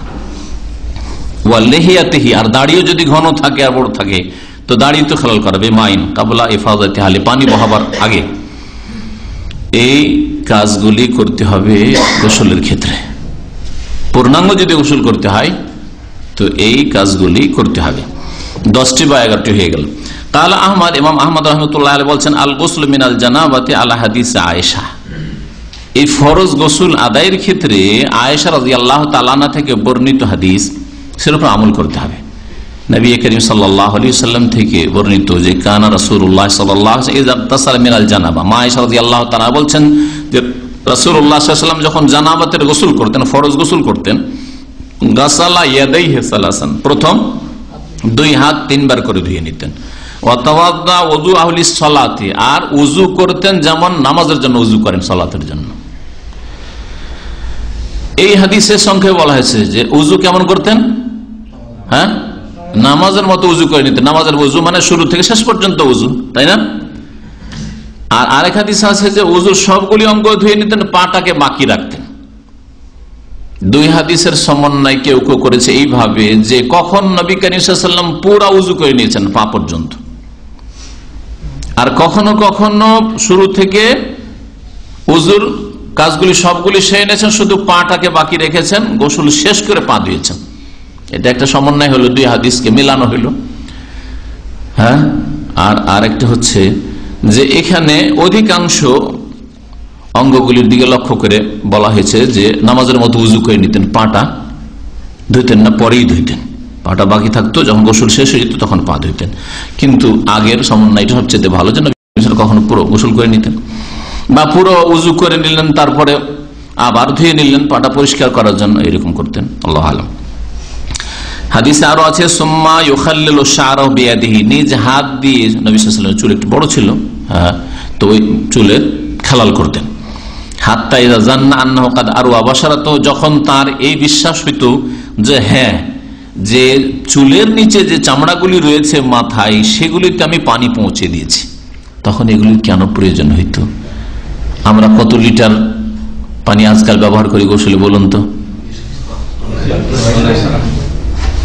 ওয়ালেহিয়াতিহি, আর দাড়িও যদি ঘন থাকে আর বড় থাকে তো দাড়ি তো খালাল করা, বেমাইন কাবলা ইফাদাতি হালি, পানি বহাবার আগে। এই কাজগুলি করতে হবে গোসলের ক্ষেত্রে। পূর্ণাঙ্গ যদি গোসল করতে হয় তো এই কাজগুলি করতে হবে। 10টি বা 11টি হয়ে গেল। কালা আহমদ, ইমাম আহমদ রহমতুল্লাহ আলাইহি বলছেন, আল গোসল মিনাল জানাবাতি আলা হাদিস আয়েশা, এই ফরজ গোসল আদায়ের ক্ষেত্রে আয়েশা রাদিয়াল্লাহু তাআলা আনহা থেকে বর্ণিত হাদিস, সের উপর আমল করতে হবে। নবী করিম সাল্লাল্লাহু আলাইহি ওয়াসাল্লাম থেকে বর্ণিত যে কানা রাসূলুল্লাহ সাল্লাল্লাহু আলাইহি ওয়াসাল্লাম ইযা তাসাল মিনাল জানাবা, মা আয়েশা রাদিয়াল্লাহু তাআলা বলছেন যে রাসূলুল্লাহ সাল্লাল্লাহু আলাইহি ওয়াসাল্লাম যখন জানাবাতের গোসল করতেন, ফরজ গোসল করতেন, গাসালা ইয়াদাইহি সালাসান, প্রথম 2 হাত 3 বার করে ধুয়ে নিতেন। ওয়া তাওয়াদ্দা ওযু আহলি সালাতি, আর ওযু করতেন যেমন নামাজের জন্য ওযু করেন, সালাতের জন্য। এই হাদিসের সংক্ষেপে বলা হয়েছে যে ওযু কেমন করতেন, হ্যাঁ, নামাজের মতো উজু করে নিতেন। নামাজের উজু মানে শুরু থেকে শেষ পর্যন্ত উজু, তাই না? আর আরেক হাদিস আছে যে উজুর সবগুলি অঙ্গ ধুয়ে নিতেন, পাটাকে বাকি রাখতেন। 2 হাদিসের সমন্বয় কেউ কেউ করেছে এইভাবে যে কখন নবী করিম সাল্লাল্লাহু আলাইহি ওয়াসাল্লাম পুরা উজু করে নিয়েছেন পা পর্যন্ত, আর কখনো কখনো শুরু থেকে উজুর কাজগুলি সবগুলি সেরে নিয়েছেন, শুধু পাটাকে বাকি রেখেছেন, গোসল শেষ করে পা ধুয়েছেন। এটা একটা সমন্বয় হলো, 2 হাদিসকে মেলানো হইল, হ্যাঁ। আর আরেকটা হচ্ছে যে এখানে অধিকাংশ অঙ্গগুলির দিকে লক্ষ্য করে বলা হয়েছে যে নামাজের মতো উজু করে নিতেন, পাটা ধুইতেন না, পরেই ধুইতেন। পাটা বাকি থাকতো, যখন গোসল শেষ হয়ে যেত তখন পা ধুইতেন। কিন্তু আগের সমন্বয়টা সবচেয়ে ভালো, যেন কখনো পুরো গোসল করে নিতেন বা পুরো উজু করে নিলেন তারপরে আবার ধুয়ে নিলেন পাটা পরিষ্কার করার জন্য, এরকম করতেন। আল্লাহু আলাম। হাদিসে আরো আছে সুম্মা ইউখাল্লিলু শা'রাহু বিয়াদিহি, নিজ হাত দিয়ে নবী সাল্লাল্লাহু আলাইহি ওয়াসাল্লাম, চুল একটু বড় ছিল, তো ওই চুলে খেলাল করতেন। হাত্তা ইযা জান্না আন্নাহু কাদ আরওয়া বাশারাতু, যখন তার এই বিশ্বাস হইতো যে হ্যাঁ, যে চুলের নিচে যে চামড়াগুলি রয়েছে মাথায়, সেগুলিতে আমি পানি পৌঁছে দিয়েছি, তখন এগুলির কেন প্রয়োজন হইতো? আমরা কত লিটার পানি আজকাল ব্যবহার করি গোসলে বলুন তো?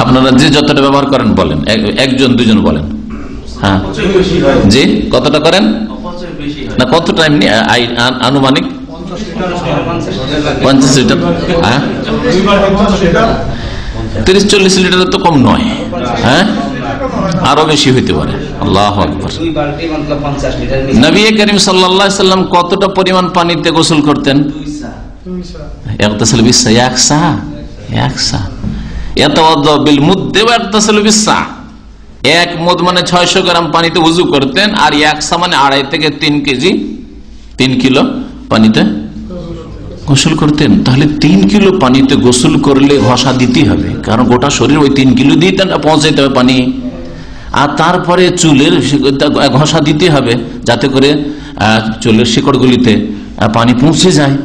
আপনারা যে যতটা ব্যবহার করেন বলেন, একজন দুজন বলেন। হ্যাঁ, যে কতটা করেন না, কতটা এমনি আনুমানিক 50 লিটার, হ্যাঁ 30-40 লিটার তো কম নয়, হ্যাঁ আরো বেশি হইতে পারে। আল্লাহু আকবার। নবী করিম সাল্লাল্লাহু আলাইহি সাল্লাম কতটা পরিমাণ পানিতে গোসল করতেন? এক মুদ মানে 600 গ্রাম পানিতে উযু করতেন, আর এক সা মানে 2.5 থেকে 3 কেজি, 3 কিলো পানিতে গোসল করতেন। তাহলে 3 কিলো পানিতে গোসল করলে ঘষা দিতে হবে, কারণ গোটা শরীর ওই 3 কিলো দিয়ে পৌঁছাইতে হবে পানি, আর তারপরে চুলের ঘষা দিতে হবে যাতে করে চুলের শিকড়গুলিতে পানি পৌঁছে যায়।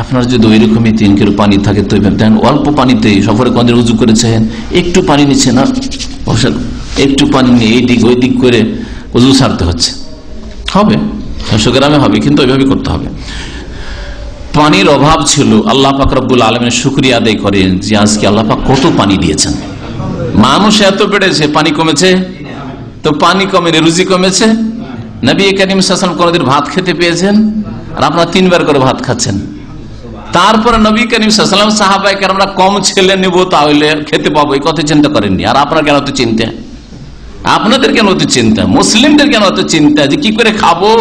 আপনার যদি ওই রকমই 3 কিলো পানি থাকে তো দেন, অল্প পানিতে সফরে কন্দের উজু করেছেন, একটু পানি নিচ্ছে না, একটু পানি নিয়ে এই দিক ওই দিক করে উজু ছাড়তে হচ্ছে, হবে 600 গ্রামে হবে, কিন্তু ওইভাবে করতে হবে। পানির অভাব ছিল, আল্লাহ পাক রব্বুল আলামিনের শুকরিয়া আদায় করেন যে আজকে আল্লাহ পাক কত পানি দিয়েছেন। মানুষ এত বেড়েছে, পানি কমেছে? তো পানি কমেনি, রুজি কমেছে? নবী করিম সাল্লাল্লাহু আলাইহি ওয়াসাল্লাম কোনদিন ভাত খেতে পেয়েছেন? আর আপনারা 3 বার করে ভাত খাচ্ছেন। তারপরে নবী করিম সাল্লাল্লাহু আলাইহি ওয়াসাল্লাম সাহাবায়ে কেরামরা কম ছেলে নেব তাহলে খেতে পাবো, এই কথা চিন্তা করেননি। আর আপনারা কেন তো চিন্তা, আপনাদের কেন তো চিন্তা, মুসলিমদের কেন তো চিন্তা যে কি করে খাবো,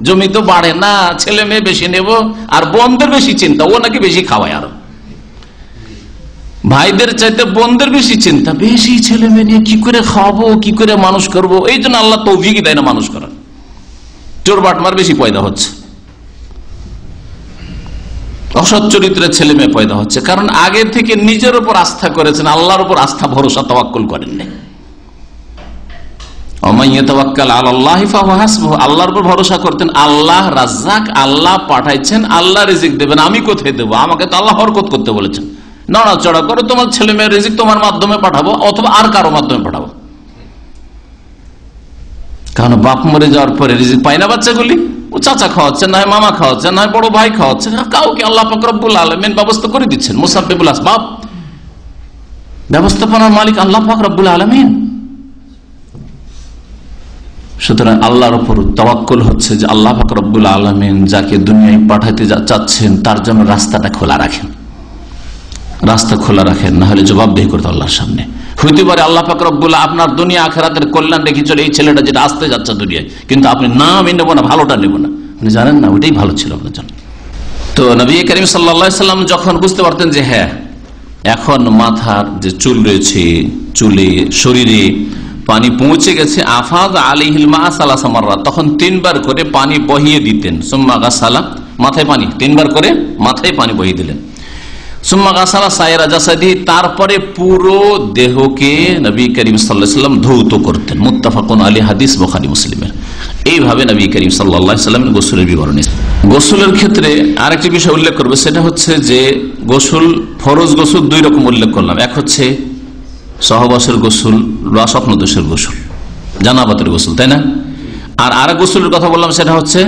জমি তো বাড়ে না, ছেলে মেয়ে বেশি নেব, আর বোনদের বেশি চিন্তা, ও নাকি বেশি খাওয়ায়, আরো ভাইদের চাইতে বোনদের বেশি চিন্তা, বেশি ছেলে মেয়ে নিয়ে কি করে খাওয়াবো, কি করে মানুষ করবো। এই জন্য আল্লাহ তৌফিকই দেয় না মানুষ করার, চোর বাটমার বেশি পয়দা হচ্ছে, অসৎ চরিত্রের ছেলে মেয়ে পয়দা হচ্ছে, কারণ আগে থেকে নিজের উপর আস্থা করেছেন, আল্লাহর উপর আস্থা ভরসা তাওয়াক্কুল করেননি। আল্লাহর উপর ভরসা করতেন, আল্লাহ রাজ্জাক, আল্লাহ পাঠাইছেন, আল্লাহ রিজিক দেবেন, আমি কোথায় দেবো, আমাকে তো আল্লাহ হরকত করতে বলেছেন, নড়াচড়া করো, তোমার ছেলে মেয়ের রিজিক তোমার মাধ্যমে পাঠাবো অথবা আর কারো মাধ্যমে পাঠাবো। কারণ বাপ মরে যাওয়ার পরে রিজিক পায় না বাচ্চাগুলি, ও চাচা খাওয়াচ্ছে, না মামা খাওয়াচ্ছে, না বড় ভাই খাওয়াচ্ছে, কাউকে আল্লাহ পাক রব্বুল আলামিন ব্যবস্থা করে দিচ্ছেন। মুসাব্বিবুল আসবাব, ব্যবস্থাপনার মালিক আল্লাহ পাক রব্বুল আলামিন। সুতরাং আল্লাহর উপর তাওয়াক্কুল হচ্ছে যে আল্লাহ পাক রব্বুল আলামিন যাকে দুনিয়ায় পাঠাতে চাচ্ছেন তার জন্য রাস্তাটা খোলা রাখেন, রাস্তা খোলা রাখেন, না হলে জবাবদিহি করতে আল্লাহর সামনে হইতে পারে। আল্লাহ পাক রব্বুল আপনার দুনিয়া আখিরাতের কল্যাণ রেখে চলে, এই ছেলেটা যেটা আসতে যাচ্ছে দুনিয়ায়, কিন্তু আপনি না আমি নেবো না, ভালোটা নেবো না, আপনি জানেন না ওইটাই ভালো ছিল আপনার জন্য। তো নবী করিম সাল্লাল্লাহু আলাইহি ওয়াসাল্লাম যখন বুঝতে পারতেন যে হ্যাঁ এখন মাথার যে চুল রয়েছে, চুলে শরীরে পানি পৌঁছে গেছে, আফাদ আলাইহিল মা সালাসা মাররাত, তখন 3 বার করে পানি বহিয়ে দিতেন। সুম্মা গাসালা, মাথায় পানি 3 বার করে মাথায় পানি বহিয়ে দিলেন। সুম্মা গাসালা সায়রা জাসাদি, তারপরে পুরো দেহকে নবী করিম সাল্লাল্লাহু আলাইহি ওয়াসাল্লাম ধৌত করতেন। মুত্তাফাকুন আলাইহি, হাদিস বুখারী মুসলিমের। এইভাবে নবী করিম সাল্লাল্লাহু আলাইহি ওয়াসাল্লামের গোসলের বিবরণী। গোসলের ক্ষেত্রে আরেকটি বিষয় উল্লেখ করবে, সেটা হচ্ছে যে গোসল, ফরজ গোসল 2 রকম উল্লেখ করলাম। এক হচ্ছে সহবাসের গোসল বা স্বপ্নদোষের গোসল, জানাবাতের গোসল, তাই না? আর আরেক গোসলের কথা বললাম সেটা হচ্ছে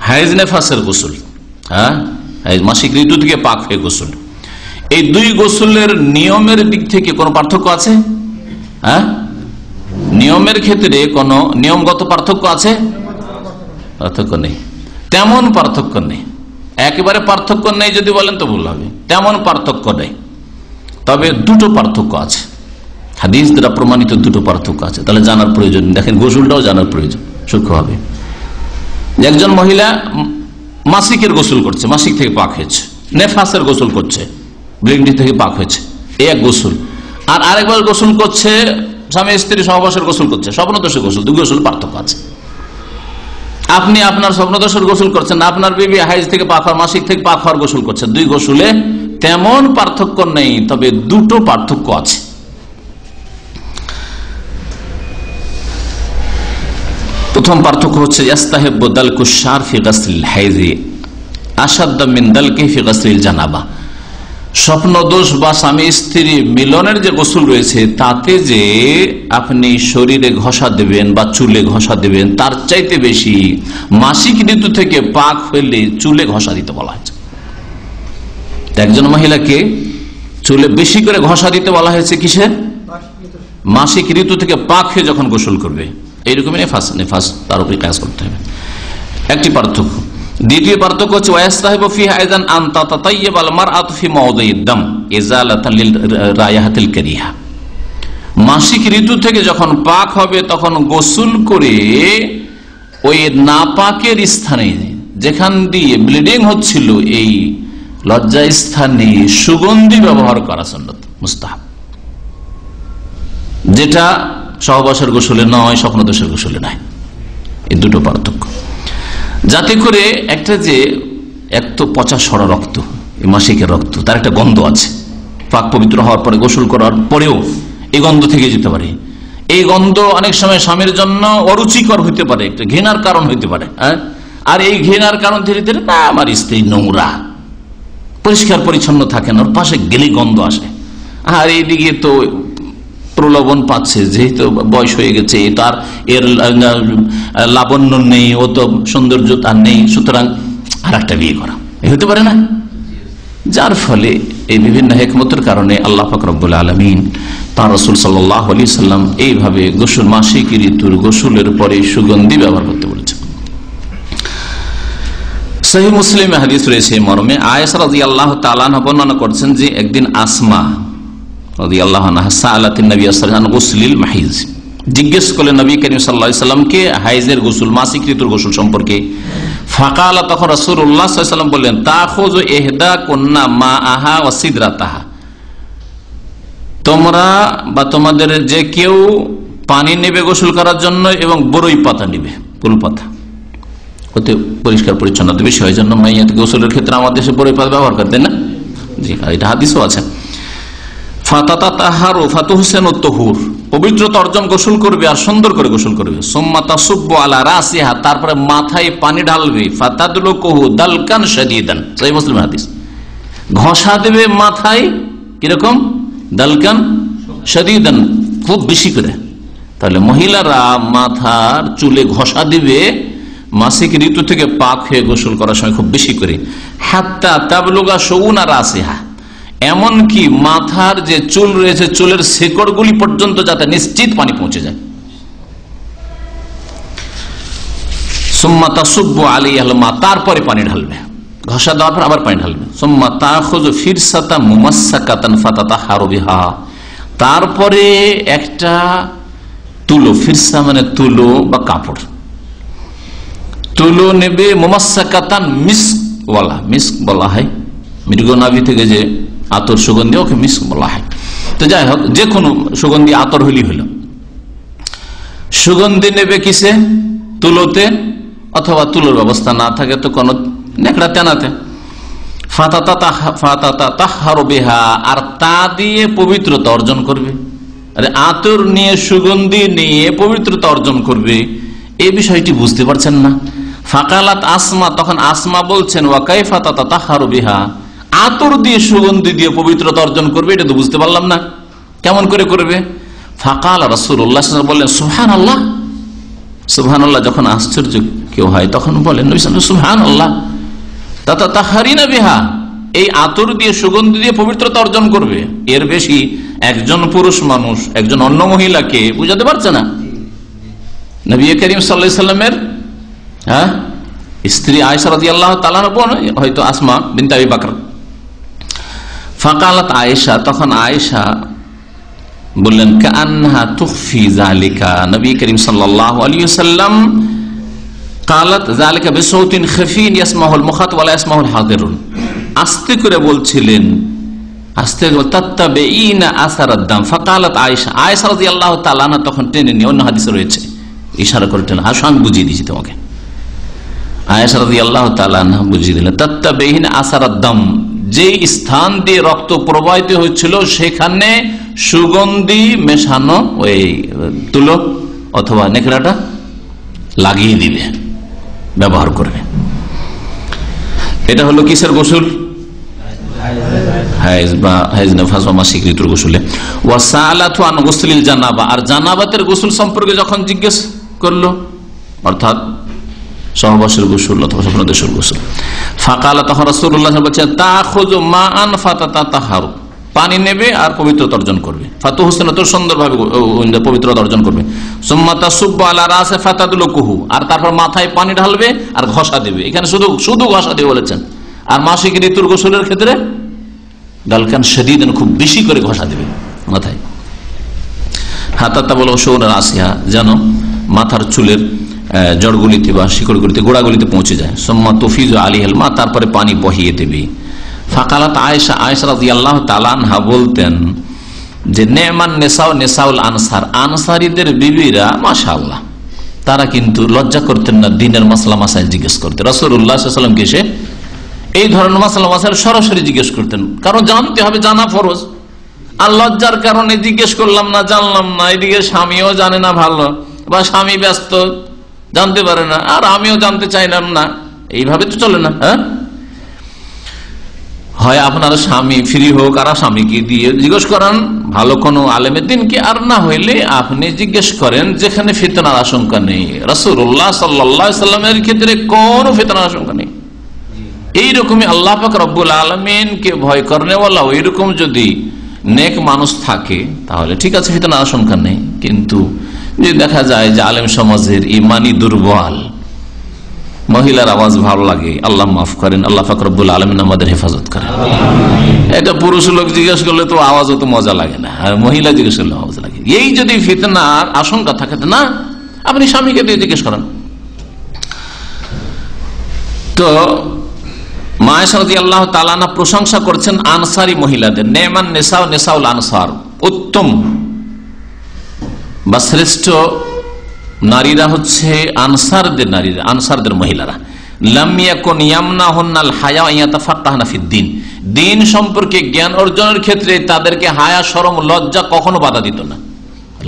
হাইজ নেফাসের গোসল, হ্যাঁ মাসিক ঋতু থেকে পাক হয়ে গোসল। এই 2 গোসলের নিয়মের দিক থেকে কোনো পার্থক্য আছে? হ্যাঁ, নিয়মের ক্ষেত্রে কোনো নিয়মগত পার্থক্য আছে? পার্থক্য নেই, তেমন পার্থক্য নেই, একেবারে পার্থক্য নেই যদি বলেন তো ভুল হবে, তেমন পার্থক্য নেই। তবে 2টো পার্থক্য আছে, হাদিস দ্বারা প্রমাণিত 2টো পার্থক্য আছে, তাহলে জানার প্রয়োজন। দেখেন গোসলটাও জানার প্রয়োজন সূক্ষ্মভাবে। যে একজন মহিলা মাসিকের গোসল করছে, মাসিক থেকে পাক হয়েছে, নেফাসের গোসল করছে, ব্লিডিং থেকে পাক হয়েছে, এই এক গোসল। আর আরেকবার গোসল করছে স্বামী স্ত্রী সহবাসের গোসল করছে, স্বপ্নদোষের গোসল, দুই গোসল পার্থক্য আছে। আপনি আপনার স্বপ্নদোষের গোসল করছেন, আপনার বিবি হাইজ থেকে পাক হওয়ার, মাসিক থেকে পাক হওয়ার গোসল করছে, দুই গোসলে তেমন পার্থক্য নেই, তবে দুটো পার্থক্য আছে। প্রথম পার্থক্য হচ্ছে ইস্তাহিব্বু দালকু শার ফি গাসলিল হাইজি আশাদ্দা মিন দালকি ফি গাসলিল জানাবা। স্বপ্নদোষ বা স্বামী স্ত্রী মিলনের যে গোসল রয়েছে তাতে যে আপনি শরীরে ঘষা দেবেন বা চুলে ঘষা দেবেন তার চাইতে বেশি মাসিক ঋতু থেকে পাক হইলে চুলে ঘষা দিতে বলা হয়েছে। একজন মহিলাকে চুলে বেশি করে ঘষা দিতে বলা হয়েছে কিসের? মাসিক ঋতু থেকে পাক হয়ে যখন গোসল করবে, এইরকমই নেফাস তার উপরে কাজ করতে হবে, একটি পার্থক্য। দ্বিতীয় পার্থক্য হচ্ছে ওয়াস্তাহিবু ফিহা আইযান আন তাতাতাইয়াবা আল মারআতু ফি মাওদি'id দাম ইজালাতান লিল রায়াহাতিল কারিহা। মাসিক ঋতু থেকে যখন পাক হবে তখন গোসল করে ওই নাপাকের স্থানে যেখান দিয়ে ব্লিডিং হচ্ছিল এই লজ্জা স্থানে সুগন্ধি ব্যবহার করা সুন্নাত মুস্তাহাব, যেটা সহবাসের গোসলে নয়, স্বপ্নদোষের গোসলে নয়। এই দুটো পার্থক্য। যাতে করে একটা যে এক তো পচা সরা রক্ত, এই মাসিকের রক্ত, তার একটা গন্ধ আছে, পাক পবিত্র হওয়ার পরে গোসল করার পরেও এই গন্ধ থেকে যেতে পারে। এই গন্ধ অনেক সময় স্বামীর জন্য অরুচিকর হইতে পারে, একটা ঘৃণার কারণ হইতে পারে। আর এই ঘৃণার কারণ ধীরে ধীরে না, আমার স্ত্রী নোংরা, পরিষ্কার পরিচ্ছন্ন থাকে না, ওর পাশে গেলে গন্ধ আসে। আর এইদিকে তো প্রলোভন পাচ্ছে, যেহেতু বয়স হয়ে গেছে, তার এর লাবণ্য নেই, ও তো সৌন্দর্য তার নেই, সুতরাং আর একটা বিয়ে করা হতে পারে না। যার ফলে এই বিভিন্ন হিকমতের কারণে আল্লাহ পাক রব্বুল আলামিন তার রাসূল সাল্লাল্লাহু আলাইহি সাল্লাম এইভাবে গোসল, মাসিক ঋতুর গোসলের পরে সুগন্ধি ব্যবহার করতে বলেছেন। সহিহ মুসলিমে হাদিস রয়েছে মর্মে আয়েশা রাদিয়াল্লাহু তাআলা আনহা বর্ণনা করছেন যে একদিন আসমা রাদিয়াল্লাহু আনহা সাআলাতিন নবী সাল্লাল্লাহু আলাইহি ওয়াসাল্লাম গুসলিল মাহিজ, জিজ্ঞেস করলেন নবী করিম সাল্লাল্লাহু আলাইহি সাল্লামকে হাইজের গোসল, মাসিক ঋতুর গোসল সম্পর্কে। ফাকালা, তখন রাসূলুল্লাহ সাল্লাল্লাহু আলাইহি ওয়াসাল্লাম বললেন, তাখুযু ইহদা কুন্না মাআহা ওয়া সিদরাতাহা, তোমরা বা তোমাদের যে কেউ পানি নেবে গোসল করার জন্য এবং বরই পাতা নেবে, ফুল পাতা, ওতে পরিষ্কার পরিচ্ছন্নতা বেশি হয়, জন্য মাইয়াত গোসলের ক্ষেত্রে আমাদের দেশে বরই পাতা ব্যবহার করতেন না। জি, এটা হাদিসও আছে। পবিত্রতা অর্জন গোসল করবে আর সুন্দর করে গোসল করবে। তারপরে মাথায় পানি ঢালবে, দালকান শাদীদান, সহিহ মুসলিম হাদিস। ঘষা দেবে মাথায় কিরকম? দালকান শাদীদান, খুব বেশি করে। তাহলে মহিলারা মাথার চুলে ঘষা দিবে মাসিক ঋতু থেকে পাক হয়ে গোসল করার সময় খুব বেশি করে। হাত্তা তাবলুগা শউনা রাসিহা, এমনকি মাথার যে চুল রয়েছে চুলের শেকড়গুলি পর্যন্ত যাতে নিশ্চিত পানি পৌঁছে যায়। সুম্মা তাসুব্বু আলাইহিল মা, তারপরে পানি ঢালবে, ঘষা দেওয়ার পর আবার পানি ঢালবে। সুম্মা তাখুযু ফিরসাতান মুমাসসাকাতান ফাতাতাহারু বিহা, তারপরে একটা তুলো, ফিরসা মানে তুলো বা কাপড়, তুলো নেবে, মুমাসসাকাতান মিসকওয়ালা, মিস্ক বলা হয় মৃগনাভি থেকে যে আতর সুগন্ধি, ওকে মিস্ক বলা হয়। তো যাই হোক, যে কোনো সুগন্ধি আতর হইলি হইল। সুগন্ধি নেবে কিসে? তুলোতে, অথবা তুলোর ব্যবস্থা না থাকে তো কোন নেকড়া তেনাতে। ফাতাতাহারু বিহা, আর তা দিয়ে পবিত্রতা অর্জন করবে। আরে আতর নিয়ে, সুগন্ধি নিয়ে পবিত্রতা অর্জন করবে, এই বিষয়টি বুঝতে পারছেন না। ফাকালাত আসমা, তখন আসমা বলছেন, ওয়া কাইফা তাতাহারু বিহা, আতর দিয়ে সুগন্ধি দিয়ে পবিত্রতা অর্জন করবে, এটা তো বুঝতে পারলাম না, কেমন করে করবে? ফাকাল রাসূলুল্লাহ সাল্লাল্লাহু আলাইহি ওয়াসাল্লাম বললেন, সুবহানাল্লাহ। সুবহানাল্লাহ যখন আশ্চর্য কেউ হয় তখন বলেন নবী সাল্লাল্লাহু আলাইহি ওয়াসাল্লাম, সুবহানাল্লাহ তাতাহারিনা বিহা, এই আতর দিয়ে সুগন্ধি দিয়ে পবিত্রতা অর্জন করবে। এর বেশি একজন পুরুষ মানুষ একজন অন্য মহিলাকে বুঝাতে পারছে না। নবী করিম সাল্লাল্লাহু আলাইহি ওয়াসাল্লামের স্ত্রী আয়েশা রাদিয়াল্লাহু তাআলা বোন, হয়তো আসমা বিনতে আবি বকর। ফাকালাত আয়েশা, তখন আয়েশা বললেন, কাআন্নাহা তুখফি যালিকা, নবী করিম সাল্লাল্লাহু আলাইহি ওয়াসাল্লাম কালাত যালিকা বিসাউতিন খাফিন ইয়াসমাহুল মুখাতাব ওয়া লা ইয়াসমাহুল হাদিরুন, আস্তে করে বলছিলেন, আস্তে তাত্তাবিইনা আসারাদ দাম। ফাকালাত আয়েশা, আয়েশা রাদিয়াল্লাহু তাআলা আনহা তখন টেনে নিয়ে, অন্য হাদিসে রয়েছে ইশারা করে টেনে, আসো আমি বুঝিয়ে দিয়েছি তোমাকে। আয়েশা রাদিয়াল্লাহু তাআলা আনহা বুঝিয়ে দিলেন, তাত্তাবিইনা আসারাদ দাম, যে স্থান দিয়ে রক্ত প্রবাহিত হচ্ছিল সেখানে সুগন্ধি মেশানো ওই তুলো অথবা নেকড়াটা লাগিয়ে দিবে, ব্যবহার করবে। এটা হলো কিসের গোসল? হাইজ বা হাইজ নেফাস বা মাসিক ঋতুর গোসলে। ওয়াসালাতু আন গুসলিল জানাবা, আর জানাবাতের গোসল সম্পর্কে যখন জিজ্ঞেস করলো, অর্থাৎ সহবাসের গোসল অথবা স্বপ্নদোষের গোসল, ফাকালা, তখন রাসূলুল্লাহ বলছেন, তাখুযু মাআন ফাতাতাতাহারু, পানি নেবে আর পবিত্রতা অর্জন করবে, ফাতু হোসেন তো সুন্দরভাবে পবিত্রতা অর্জন করবে, সুম্মা তাসুব্বু আলা রাসি ফাতাদলুকুহু, আর তারপর মাথায় পানি ঢালবে আর ঘষা দেবে। এখানে শুধু ঘষা দেবে বলেছেন। আর মাসিক ঋতুর গোসলের ক্ষেত্রে দালকান শদীদান, খুব বেশি করে ঘষা দেবে মাথায়। হাতাতা বলো শৌনের আসিয়া, যেন মাথার চুলের জড়গুলিতে বা শিকড়গুলিতে গোড়াগুলিতে পৌঁছে যায়। সুম্মা তুফিজু আলাইহিল মা, তারপরে পানি বহিয়ে দেবে। ফাকালাত আয়েশা, আয়েশা রাদিয়াল্লাহু তাআলা আনহা বলতেন যে নেমান নেসাউ নেসাউল আনসার, আনসারীদের বিবিরা মাশাআল্লাহ, তারা কিন্তু লজ্জা করতেন না দ্বীনের মাসলা মাসাইল জিজ্ঞেস করতে। রাসূলুল্লাহ সাল্লাল্লাহু আলাইহি ওয়াসাল্লামকে এসে এই ধরনের মাসলা মাসাইল সরাসরি জিজ্ঞেস করতেন, কারণ জানতে হবে, জানা ফরজ। আর লজ্জার কারণে জিজ্ঞেস করলাম না, জানলাম না, এদিকে স্বামীও জানে না ভালো, বা স্বামী ব্যস্ত জানতে পারে না, আর আমিও জানতে চাইলাম না, এইভাবে তো চলে না। হ্যাঁ, হয় আপনার স্বামী ফ্রি হোক আর স্বামীকে দিয়ে জিজ্ঞেস করান ভালো কোনো আলেমের দিনকে, আর না হইলে আপনি জিজ্ঞেস করেন যেখানে ফিতনার আশঙ্কা নেই। রাসূলুল্লাহ সাল্লাল্লাহু আলাইহি ওয়াসাল্লামের ক্ষেত্রে কোনো ফিতনার আশঙ্কা নেই। এইরকমই আল্লাহ পাক রব্বুল আলামিনকে ভয় করেওয়ালা ওইরকম যদি নেক মানুষ থাকে তাহলে ঠিক আছে, ফিতনার আশঙ্কা নেই। কিন্তু যে দেখা যায় যে আলেম সমাজের ইমানি দুর্বল, মহিলার আওয়াজ ভালো লাগে, আল্লাহ মাফ করেন, আল্লাহ পাক রব্বুল আলামিন আমাদের হেফাজত করেন। এটা পুরুষ লোক জিজ্ঞেস করলে তো আওয়াজ অত মজা লাগে না, আর মহিলা জিজ্ঞেস করলে আওয়াজ লাগে। এই যদি ফিতনার আশঙ্কা থাকে না, আপনি স্বামীকে দিয়ে জিজ্ঞেস করেন। তো মা আয়েশা রাদিয়াল্লাহু তাআলা আনহা প্রশংসা করছেন আনসারী মহিলাদের, নেমান নেসাউ নেসাউল আনসার, উত্তম বা শ্রেষ্ঠ নারীরা হচ্ছে আনসারদের নারীরা, আনসারদের মহিলারা। লাম ইয়াকুন ইয়ামনাহুন্নাল হায়া ইয়াতাফাক্কাহনা ফিদ্দিন, দিন সম্পর্কে জ্ঞান অর্জনের ক্ষেত্রে তাদেরকে হায়া শরম লজ্জা কখনো বাধা দিত না।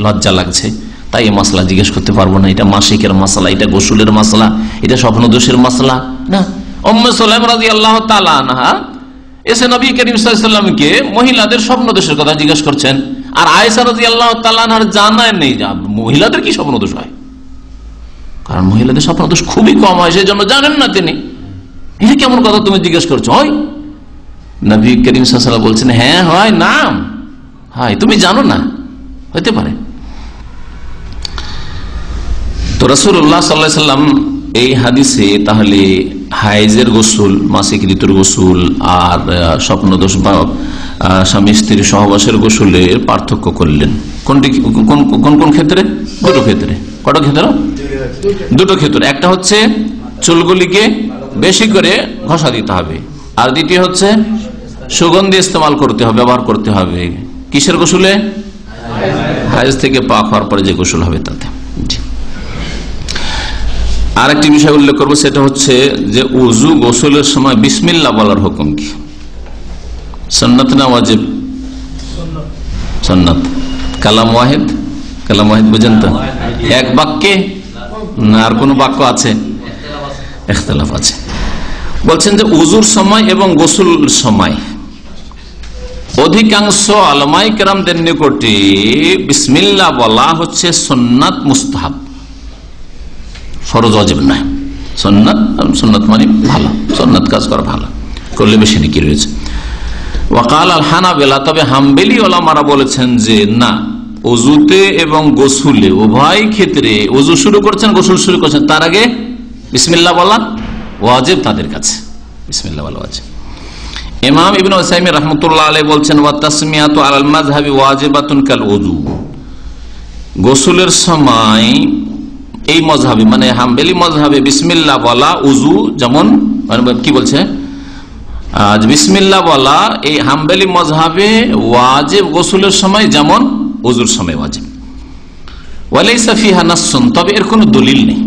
লজ্জা লাগছে তাই এই মাসলা জিজ্ঞেস করতে পারবো না, এটা মাসিকের মাসলা, এটা গোসলের মাসলা, এটা স্বপ্নদোষের মাসলা না। উম্মে সুলাইম রাদিয়াল্লাহু তাআলা আনহা এসে নবী করিম সাল্লাল্লাহু আলাইহি ওয়াসাল্লামকে মহিলাদের স্বপ্নদোষের কথা জিজ্ঞেস করছেন, আর আয়েশা রাদিয়াল্লাহু তাআলা আনহার জানা নেই যে মহিলাদের কি স্বপ্নদোষ হয়, কারণ মহিলাদের স্বপ্নদোষ খুবই কম হয়, সেই জন্য জানেন না তিনি। এটা কেমন কথা তুমি জিজ্ঞেস করছো? হয় নবী করিম সাল্লাল্লাহু আলাইহি ওয়াসাল্লাম বলছেন, হ্যাঁ হয়, নাম হয়, তুমি জানো না, হতে পারে। তো রাসূলুল্লাহ সাল্লাল্লাহু আলাইহি ওয়াসাল্লাম এই হাদিসে তাহলে হাইজের গোসল, মাসিক ঋতুর গোসল আর স্বপ্নদোষ বা স্বামী স্ত্রী সহবাসের গোসলের পার্থক্য করলেন। কোনটি কোন কোন ক্ষেত্রে? দুটো ক্ষেত্রে। কত ক্ষেত্রে? দুটো ক্ষেত্রে। একটা হচ্ছে চুলগুলিকে বেশি করে ঘষা দিতে হবে, আর দ্বিতীয় হচ্ছে সুগন্ধি ইস্তেমাল করতে হবে, ব্যবহার করতে হবে। কিসের গোসলে? হাইজ থেকে পাক হওয়ার পরে যে গোসল হবে তাতে। আর একটি বিষয় উল্লেখ করবো, সেটা হচ্ছে যে উযু গোসলের সময় বিসমিল্লাহ বলার হুকুম কি? সুন্নাত না ওয়াজিব? সুন্নাত। কালাম ওয়াহিদ, কালাম ওয়াহিদ বুঝেন তো? এক বাক্যে না আর কোন বাক্য আছে? ইখতিলাফ আছে। বলছেন যে উযুর সময় এবং গোসল সময় অধিকাংশ উলামায়ে কেরামদের নিকটে বিসমিল্লাহ বলা হচ্ছে সুন্নাত মুস্তাহাব, ফরজ ওয়াজিব নয়। সুন্নাত, সুন্নাত মানে ভালো, সুন্নাত কাজ করা ভালো, করলে বেশি নেকি রয়েছে। ওয়াকাল আল হানাবিলা, তবে হাম্বলি ওলামারা বলেছেন যে না, ওযুতে এবং গোসলে উভয় ক্ষেত্রে ওযু শুরু করছেন, গোসল শুরু করছেন, তার আগে বিসমিল্লাহ বলা ওয়াজিব তাদের কাছে, বিসমিল্লাহ বলা ওয়াজিব। ইমাম ইবনে উসাইমিন রাহমাতুল্লাহ আলাইহি বলছেন, ওয়া তাসমিয়াতু আলাল মাযহাবি ওয়াজিবাতুন কাল ওযু, গোসলের সময় এই মজহাবে মানে হাম্বলি মজহাবে বিসমিল্লাহ বলা উজু যেমন কি বলছে বিসমিল্লাহ বলা এই হাম্বলি মজহাবে ওয়াজিব গোসলের সময় যেমন উজুর সময় ওয়াজিব। ওয়ালাইসা ফিহা নাসসুন, তবে এর কোনো দলিল নেই,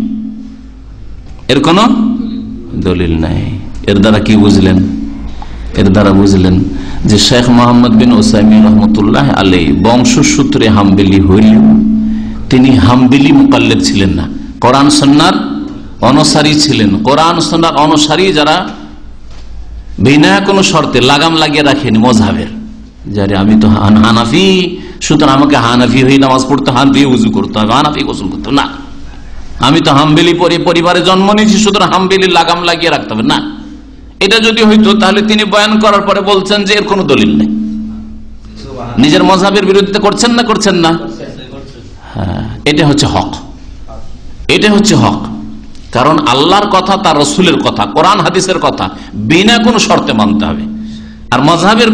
এর কোনো দলিল নাই। এর দ্বারা কি বুঝলেন? এর দ্বারা বুঝলেন যে শেখ মোহাম্মদ বিন উসাইমিন রহমতুল্লাহ আলাইহি বংশসূত্রে হাম্বলি হইলেও তিনি হাম্বলি মুকাল্লিদ ছিলেন না, কোরআন সুন্নাহর অনুসারী ছিলেন। কোরআন সুন্নাহর অনুসারী যারা বিনা কোনো শর্তে লাগাম লাগিয়ে রাখেন মজহাবের, যারে আমি তো হানাফি সুতরাং আমাকে হানাফি হয়ে নামাজ পড়তে, হানাফি উজু করতে হবে, হানাফি গোসল করতে হবে, না আমি তো হাম্বলি পরিবারে জন্ম নিয়েছি সুতরাং হাম্বলি লাগাম লাগিয়ে রাখতে হবে, না। এটা যদি হইতো তাহলে তিনি বয়ান করার পরে বলছেন যে এর কোনো দলিল নেই। নিজের মজহাবের বিরোধিতা করছেন না করছেন না? হ্যাঁ, এটা হচ্ছে হক, এটা হচ্ছে হক। কারণ আল্লাহর কথা, তার রসুলের কথা, কোরআন হাদিসের কথা বিনা কোনো শর্তে মানতে হবে। আর মজহাবের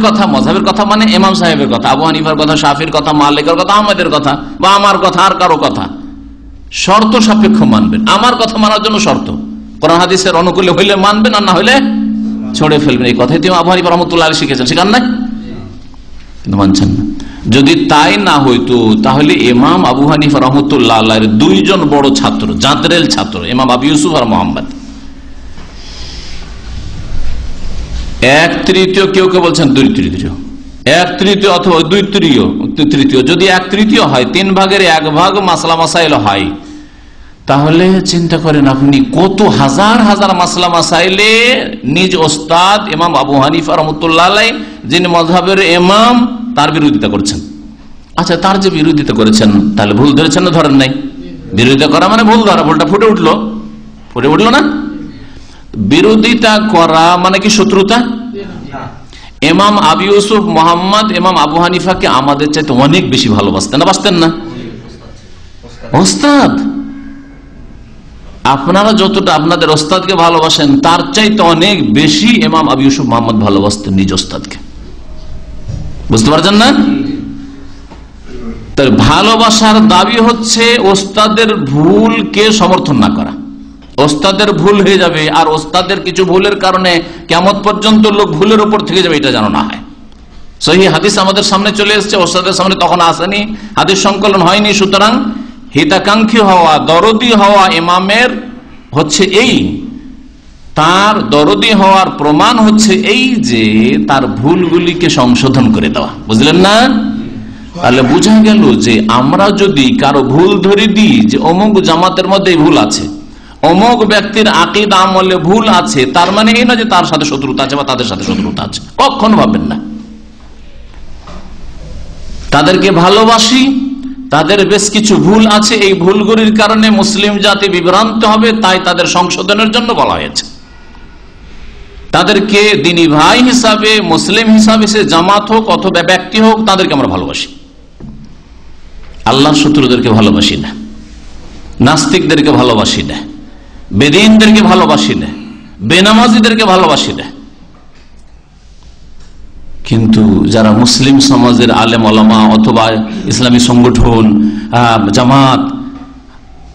কথা মানে ইমাম সাহেবের কথা, আবু হানিফার কথা, শাফির কথা, মালিকের কথা, আহমদের কথা বা আমার কথা, আর কারো কথা শর্ত সাপেক্ষ মানবেন। আমার কথা মানার জন্য শর্ত, কোরআন হাদিসের অনুকূলে হইলে মানবেন, আর না হইলে ছড়ে ফেলবেন। এই কথাই তিনি আবু হানিফা রহমতুল্লাহ আলাইহি শিখেছেন, শিখান নাই? কিন্তু মানছেন না। যদি তাই না হইতো তাহলে ইমাম আবু হানিফা রহমতুল্লাহ আলাইহির দুইজন বড় ছাত্র, জাদরেল ছাত্র, ইমাম আবু ইউসুফ আর মোহাম্মদ, 1/3, কেউ কেউ বলছেন 2/3, 1/3 অথবা 2/3, যদি 1/3 হয়, 3 ভাগের 1 ভাগ মাসলা মাসাইল হয়, তাহলে চিন্তা করেন আপনি কত হাজার হাজার মাসলা মাসাইলে নিজ ওস্তাদ ইমাম আবু হানিফা রহমতুল্লাহ আলাইহি, যিনি মযহাবের ইমাম, তার বিরোধিতা করছেন। আচ্ছা, তার যে বিরোধিতা করেছেন তাহলে ভুল ধরেছেন না ধরেন নাই? বিরোধিতা করা মানে ভুল ধরা, ভুলটা ফুটে উঠলো না? বিরোধিতা করা মানে কি শত্রুতা? ইমাম আবু ইউসুফ মোহাম্মদ ইমাম আবু হানিফাকে আমাদের চাইতে অনেক বেশি ভালোবাসতেন না, বাসতেন না? ওস্তাদ, আপনারা যতটা আপনাদের ওস্তাদকে ভালোবাসেন তার চাইতে অনেক বেশি ইমাম আবু ইউসুফ মোহাম্মদ ভালোবাসতেন নিজ ওস্তাদকে। বুঝতে পারছেন না? তার ভালোবাসার দাবি হচ্ছে ওস্তাদের ভুলকে সমর্থন না করা। ওস্তাদের ভুল হয়ে যাবে আর ওস্তাদের কিছু ভুলের কারণে কিয়ামত পর্যন্ত লোক ভুলের উপর থেকে যাবে, এটা যেন না হয়। সহিহ হাদিস আমাদের সামনে চলে এসেছে, ওস্তাদের সামনে তখন আসেনি, হাদিস সংকলন হয়নি। সুতরাং হিতাকাঙ্ক্ষী হওয়া, দরদি হওয়া ইমামের হচ্ছে এই, তার দরদি হওয়ার প্রমাণ হচ্ছে এই যে তার ভুলগুলিকে সংশোধন করে দেওয়া। বুঝলেন না? তাহলে বোঝা গেল যে আমরা যদি কারো ভুল ধরে দিই যে অমুক জামাতের মধ্যে ভুল আছে, অমুক ব্যক্তির আকীদা আমলে ভুল আছে, তার মানে এই না যে তার সাথে শত্রুতা আছে বা তাদের সাথে শত্রুতা আছে, কখনো ভাববেন না। তাদেরকে ভালোবাসি, তাদের বেশ কিছু ভুল আছে, এই ভুলগুলির কারণে মুসলিম জাতি বিভ্রান্ত হবে, তাই তাদের সংশোধনের জন্য বলা হয়েছে। তাদেরকে দিনী ভাই হিসাবে, মুসলিম হিসাবে, সে জামাত হোক অথবা ব্যক্তি হোক, তাদেরকে আমরা ভালোবাসি। আল্লাহর শত্রুদেরকে ভালোবাসি না, নাস্তিকদেরকে ভালোবাসি না, বেদিনদেরকে ভালোবাসি না, বেনামাজিদেরকে ভালোবাসি না। কিন্তু যারা মুসলিম সমাজের আলেম ওলামা অথবা ইসলামী সংগঠন, জামাত,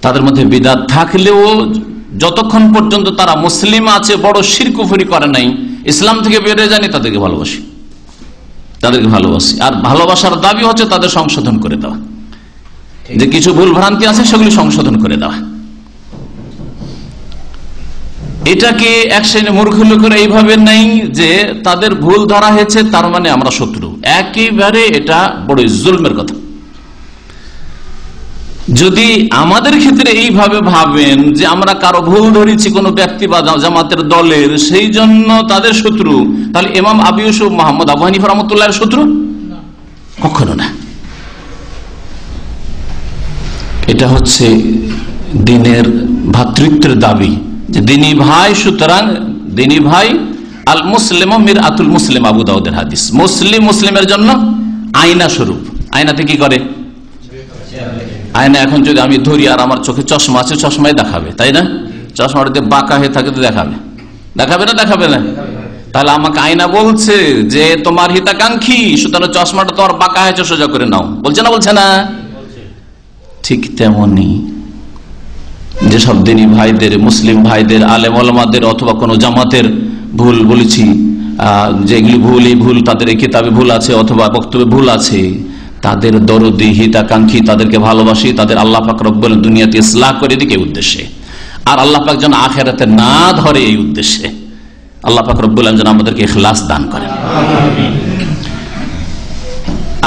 তাদের মধ্যে বিদআত থাকলেও যতক্ষণ পর্যন্ত তারা মুসলিম আছে, বড় শিরক কুফরি করে নাই, ইসলাম থেকে বেরিয়ে যায়নি, তাদেরকে ভালোবাসি, তাদেরকে ভালোবাসি। আর ভালোবাসার দাবি হচ্ছে তাদের সংশোধন করে দেওয়া, যে কিছু ভুল ভ্রান্তি আছে সেগুলি সংশোধন করে দেওয়া। এটাকে এক শ্রেণী মূর্খ লোকেরা এইভাবে নেই যে তাদের ভুল ধরা হয়েছে তার মানে আমরা শত্রু, একেবারে এটা বড় জুলমের কথা। যদি আমাদের ক্ষেত্রে এইভাবে ভাবেন যে আমরা কারো ভুল ধরেছি কোনো ব্যক্তি বা জামাতের দলের, সেই জন্য তাদের শত্রু, তাহলে ইমাম আবু ইউসুফ মোহাম্মদ আবু হানিফা রাহমাতুল্লাহর শত্রু? কখনো না। এটা হচ্ছে দ্বীনের ভ্রাতৃত্বের দাবি যে দিনী ভাই, সুতরাং দিনী ভাই আল মুসলিম মিরআতুল মুসলিম, আবু দাউদের হাদিস। মুসলিম মুসলিমের জন্য আয়না স্বরূপ। আয়নাতে কি করে? আয়না এখন যদি আমি ধরি আর আমার চোখে চশমা আছে, চশমাই দেখাবে, তাই না? চশমাটা যদি বাঁকা হয়ে থাকে তো দেখাবে, দেখাবে না? দেখাবে না? তাহলে আমাকে আয়না বলছে যে তোমার হিতাকাঙ্ক্ষী, সুতরাং চশমাটা তোমার বাঁকা হয়েছে, সোজা করে নাও, বলছে না? বলছে না? ঠিক তেমনি যেসব দিনী ভাইদের, মুসলিম ভাইদের, আলেম ওলামাদের অথবা কোনো জামাতের ভুল বলেছি, যেগুলি ভুল, এই ভুল তাদের এই কিতাবে ভুল আছে অথবা বক্তব্যে ভুল আছে, তাদের দরদি, হিতাকাঙ্ক্ষী, তাদেরকে ভালোবাসি, তাদের আল্লাহ পাক রব্বুল দুনিয়াতে ইসলাহ করে দিকে উদ্দেশ্যে, আর আল্লাহ পাক যেন আখিরাতে না ধরে এই উদ্দেশ্যে আল্লাহ পাক রব্বুল আলামিন যেন আমাদেরকে ইখলাস দান করেন।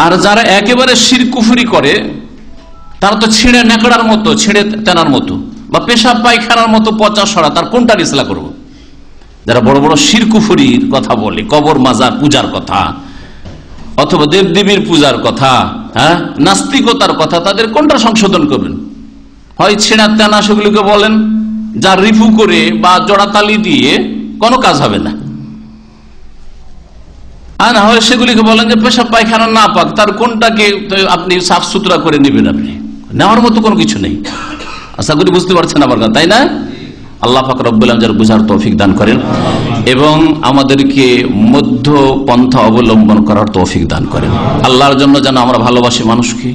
আর যারা একেবারে শিরক কুফরি করে, তারা তো ছিঁড়ে নেকড়ার মতো, ছিঁড়ে তেনার মতো, বা পেশাব পায়খানার মতো পচা সরা, তার কোনটার ইসলাহ করবো? যারা বড় বড় শিরক কুফরির কথা বলে, কবর মাজার পূজার কথা অথবা দেবদেবীর পূজার কথা, নাস্তিকতার কথা, তাদের কোনটা সংশোধন করবেন? হয় ছিঁড়া তেনা সেগুলিকে বলেন, যা রিফু করে বা জোড়াতালি দিয়ে কোনো কাজ হবে না, আর না হয় সেগুলিকে বলেন যে পেশাব পায়খানা না পাক, তার কোনটাকে আপনি সাফ সুতরা করে নেবেন? আপনি নেওয়ার মতো কোনো কিছু নেই। আশা করি বুঝতে পারছেন আমার কথা, তাই না? আল্লাহ পাক রব্বুল আলামিন যার বুঝার তৌফিক দান করেন এবং আমাদেরকে মধ্য পন্থা অবলম্বন করার তৌফিক দান করেন। আল্লাহর জন্য যেন আমরা ভালোবাসি মানুষকে,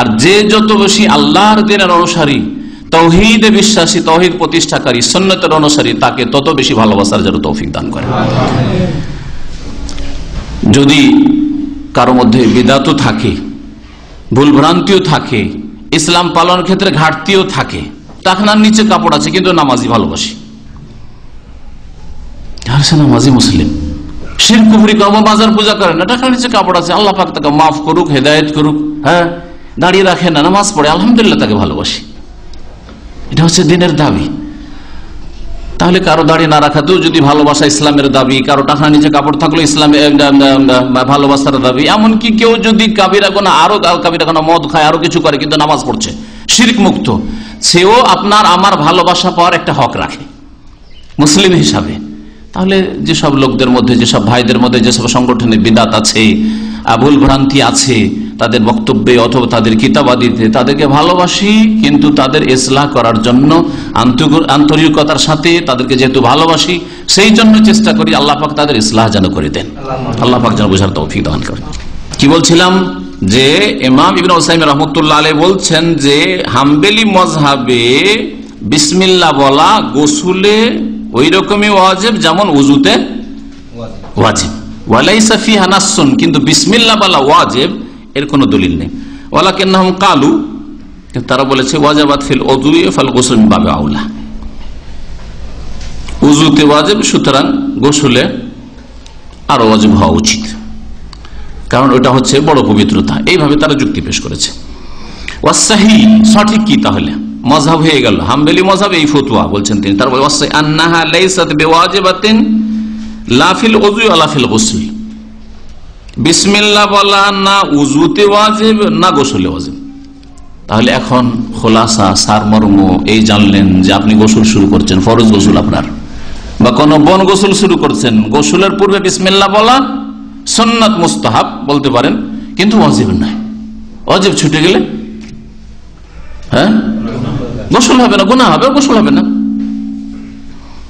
আর যে যত বেশি আল্লাহর দ্বীনের অনুসারী, তাওহীদে বিশ্বাসী, তাওহীদ প্রতিষ্ঠাকারী, সুন্নতের অনুসারী, তাকে তত বেশি ভালোবাসার জন্য তৌফিক দান করেন। যদি কারো মধ্যে বিদাতও থাকে, ভুল ভ্রান্তিও থাকে, ইসলাম পালনের ক্ষেত্রে ঘাটতিও থাকে, টাকনার নিচে কাপড় আছে কিন্তু নামাজি ভালোবাসি, নামাজি মুসলিম, শিরক কুফরি করবো, বাজার পূজা করে না, টাকার নিচে কাপড় আছে, আল্লাহ পাক তাকে মাফ করুক, হেদায়েত করুক, দাঁড়িয়ে রাখে না, নামাজ পড়ে, আলহামদুলিল্লাহ তাকে ভালোবাসি। এটা হচ্ছে দিনের দাবি। তাহলে কারো দাঁড়িয়ে না রাখাতেও যদি ভালোবাসা ইসলামের দাবি, কারো টাকার নিচে কাপড় থাকলো ইসলামের ভালোবাসার দাবি, এমনকি কেউ যদি কাবিরা গোনা, আরো কাবিরা গোনা, মদ খায়, আরো কিছু করে কিন্তু নামাজ পড়ছে, শিরক মুক্ত, সেও আপনার আমার ভালোবাসা পাওয়ার একটা হক রাখে মুসলিম হিসাবে। তাহলে যেসব লোকদের মধ্যে, যেসব ভাইদের মধ্যে যেসব সংগঠনে বিদাত আছে, ভুল ভ্রান্তি আছে তাদের বক্তব্যে অথবা তাদের কিতাবাদিতে, তাদেরকে ভালোবাসি, কিন্তু তাদের ইসলাহ করার জন্য আন্তরিকতার সাথে তাদেরকে যেহেতু ভালোবাসি, সেই জন্য চেষ্টা করি আল্লাহ পাক তাদের ইসলাহ যেন করে দেন, আল্লাহ পাক যেন বোঝার তৌফিক দান করেন। কি বলছিলাম, যে ইমাম ইবনে উসাইমিন রাহমাতুল্লাহ আলাইহি বলছেন যে হাম্বলি মযহাবে বিসমিল্লাহ বলা গোসলে ওই রকমই ওয়াজিব যেমন ওযুতে ওয়াজিব, ওয়ালাইসা ফিহা নাসসুন, কিন্তু বিসমিল্লাহ বলা ওয়াজিব এর কোনো দলিল নেই। ওয়ালাকিন্নাহুম ক্বালু, তারা বলেছে ওয়াজাবাত ফিল উযুই ফাল গুসল মিন বাবি আউলা, ওযুতে ওয়াজিব, সুতরাং গোসলে আরো ওয়াজিব হওয়া উচিত, কারণ ওটা হচ্ছে বড় পবিত্রতা। এইভাবে তারা যুক্তি পেশ করেছে। ওয়াসসাহি, সঠিক কি তাহলে? মাযহাব হয়ে গেল, হাম্বলি মাযহাব এই ফতোয়া বলছেন তিনি। তার বলে ওয়াসসাহি আন্নাহা লাইসাত বিওয়াজিবাতিন লা ফিল উযু ওয়া লা ফিল গুসল, বিসমিল্লাহ বলা না উযুতে ওয়াজিব না গোসলে ওয়াজিব। তাহলে এখন খোলাসা, সারমর্ম এই জানলেন যে আপনি গোসল শুরু করছেন, ফরজ গোসল আপনার, বা কোন বন গোসল শুরু করছেন, গোসলের পূর্বে বিসমিল্লাহ বলা সুন্নাত মুস্তাহাব বলতে পারেন, কিন্তু ওয়াজিব নয়। ওয়াজিব ছুটে গেলে গোসল হবে না, গুনাহ হবে, গোসল হবে না,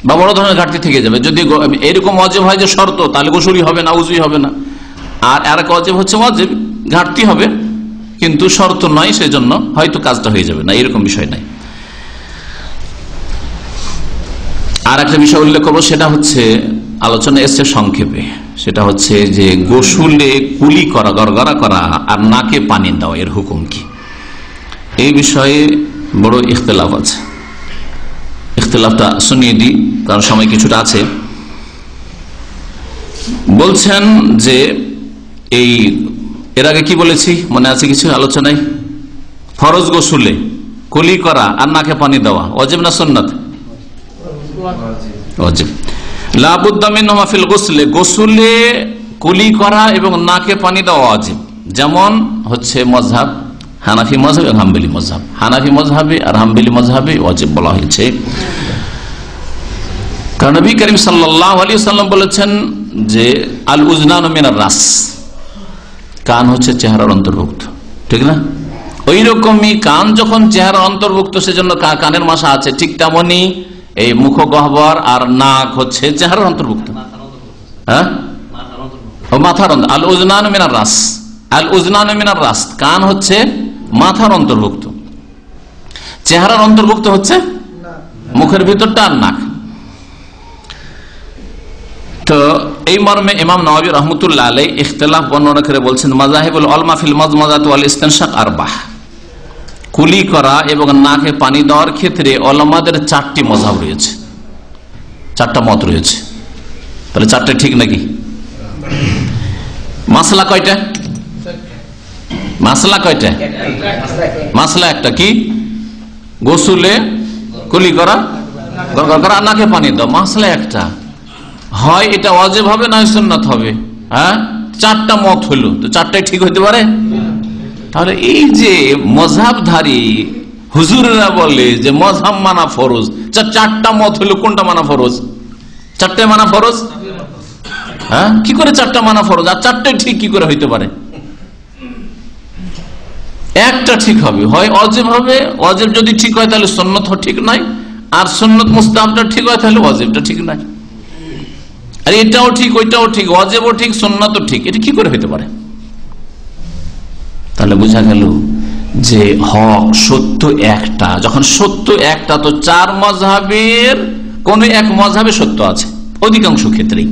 বা বড় ধরনের ঘাটতি থেকে যাবে। যদি এরকম ওয়াজিব হয় যে শর্ত, তাহলে গোসলই হবে না, উযুই হবে না। আর আরেক ওয়াজিব হচ্ছে ওয়াজিব, ঘাটতি হবে কিন্তু শর্ত নয়, সেজন্য হয়তো কাজটা হয়ে যাবে না, এরকম বিষয় নাই। আর একটা বিষয় উল্লেখ করবো, সেটা হচ্ছে আলোচনা এসছে সংক্ষেপে, সেটা হচ্ছে যে গোসলে কুলি করা, গড়গড়া করা আর নাকে পানি দেওয়া, এর হুকুম কি? এই বিষয়ে বড় ইখতিলাফ আছে। ইখতিলাফটা শুনিয়ে দিই, কারণ সময় কিছুটা আছে। বলছেন যে এর আগে কি বলেছি মনে আছে কিছু আলোচনায়? ফরজ গোসলে কুলি করা আর নাকে পানি দেওয়া ওয়াজিব না সুন্নাত? ওয়াজিব। লা বুদ্দা মিনহুমা ফিল গুসলে, গোসলে কুলি করা এবং নাকে পানি দেওয়া ওয়াজিব। যেমন হচ্ছে মযহাব হানাফি মযহাব এবং হাম্বলি মযহাব। হানাফি মযহাবে আর হাম্বলি মযহাবে ওয়াজিব বলা হয়েছে, কারণ নবী করিম সাল্লাল্লাহু আলাইহি ওয়াসাল্লাম বলেছেন যে আল উজনানু মিনার রাস, কান হচ্ছে চেহারার অন্তর্ভুক্ত, ঠিক না? ওই রকমই কান যখন চেহারার অন্তর্ভুক্ত, সেজন্য কানের মাসা আছে, ঠিক তেমনি এই মুখ গহ্বর আর নাক হচ্ছে চেহারার অন্তর্ভুক্ত। হ্যাঁ, মাথার আল উজনানু মিনার রাস, আল উজনানু মিনার রাস, কান হচ্ছে মাথার অন্তর্ভুক্ত, চেহারার অন্তর্ভুক্ত হচ্ছে মুখের ভিতরটা আর নাক। তো এই মর্মে ইমাম নওয়াবী রাহমাতুল্লাহ আলাইহি ইখতিলাফ বর্ণনা করে বলছেন, মাযাহিবুল উলামা ফিল মাযমাযাত ওয়াল ইসতিনশাক আরবাহ। কুলি করা এবং নাকে পানি দেওয়ার ক্ষেত্রে উলামাদের 4টি মাযহাব রয়েছে, 4টা মত রয়েছে। তাহলে 4টা ঠিক নাকি? মাসলা কয়টা? মাসলা কয়টা? মাসলা একটা, কি? গোসলে কুলি করা, নাকে পানি দাও, মাসলা একটা। হয় এটা ওয়াজিব হবে না সুন্নাত হবে। হ্যাঁ, 4টা মত হলো, তো 4টাই ঠিক হইতে পারে? তাহলে এই যে মযহাবধারী হুজুররা বলে যে মযহাব মানা ফরজ, 4টা মত হলো, কোনটা মানা ফরজ? 4টাই মানা ফরজ। হ্যাঁ, কি করে 4টা মানা ফরজ আর 4টাই ঠিক কি করে হইতে পারে? একটা ঠিক হবে, হয় ওয়াজিব হবে, ওয়াজিব যদি ঠিক হয় তাহলে সুন্নাত ঠিক নাই, আর সুন্নাত মুস্তাহাবটা ঠিক হয় তাহলে ওয়াজিবটা ঠিক নাই। আর এটাও ঠিক ওইটাও ঠিক, ওয়াজিবও ঠিক সুন্নাতও ঠিক, এটা কি করে হইতে পারে? তাহলে বোঝা গেল যে হক সত্য একটা, যখন সত্য একটা তো 4 মাযহাবের কোন এক মাযহাবে সত্য আছে অধিকাংশ ক্ষেত্রেই,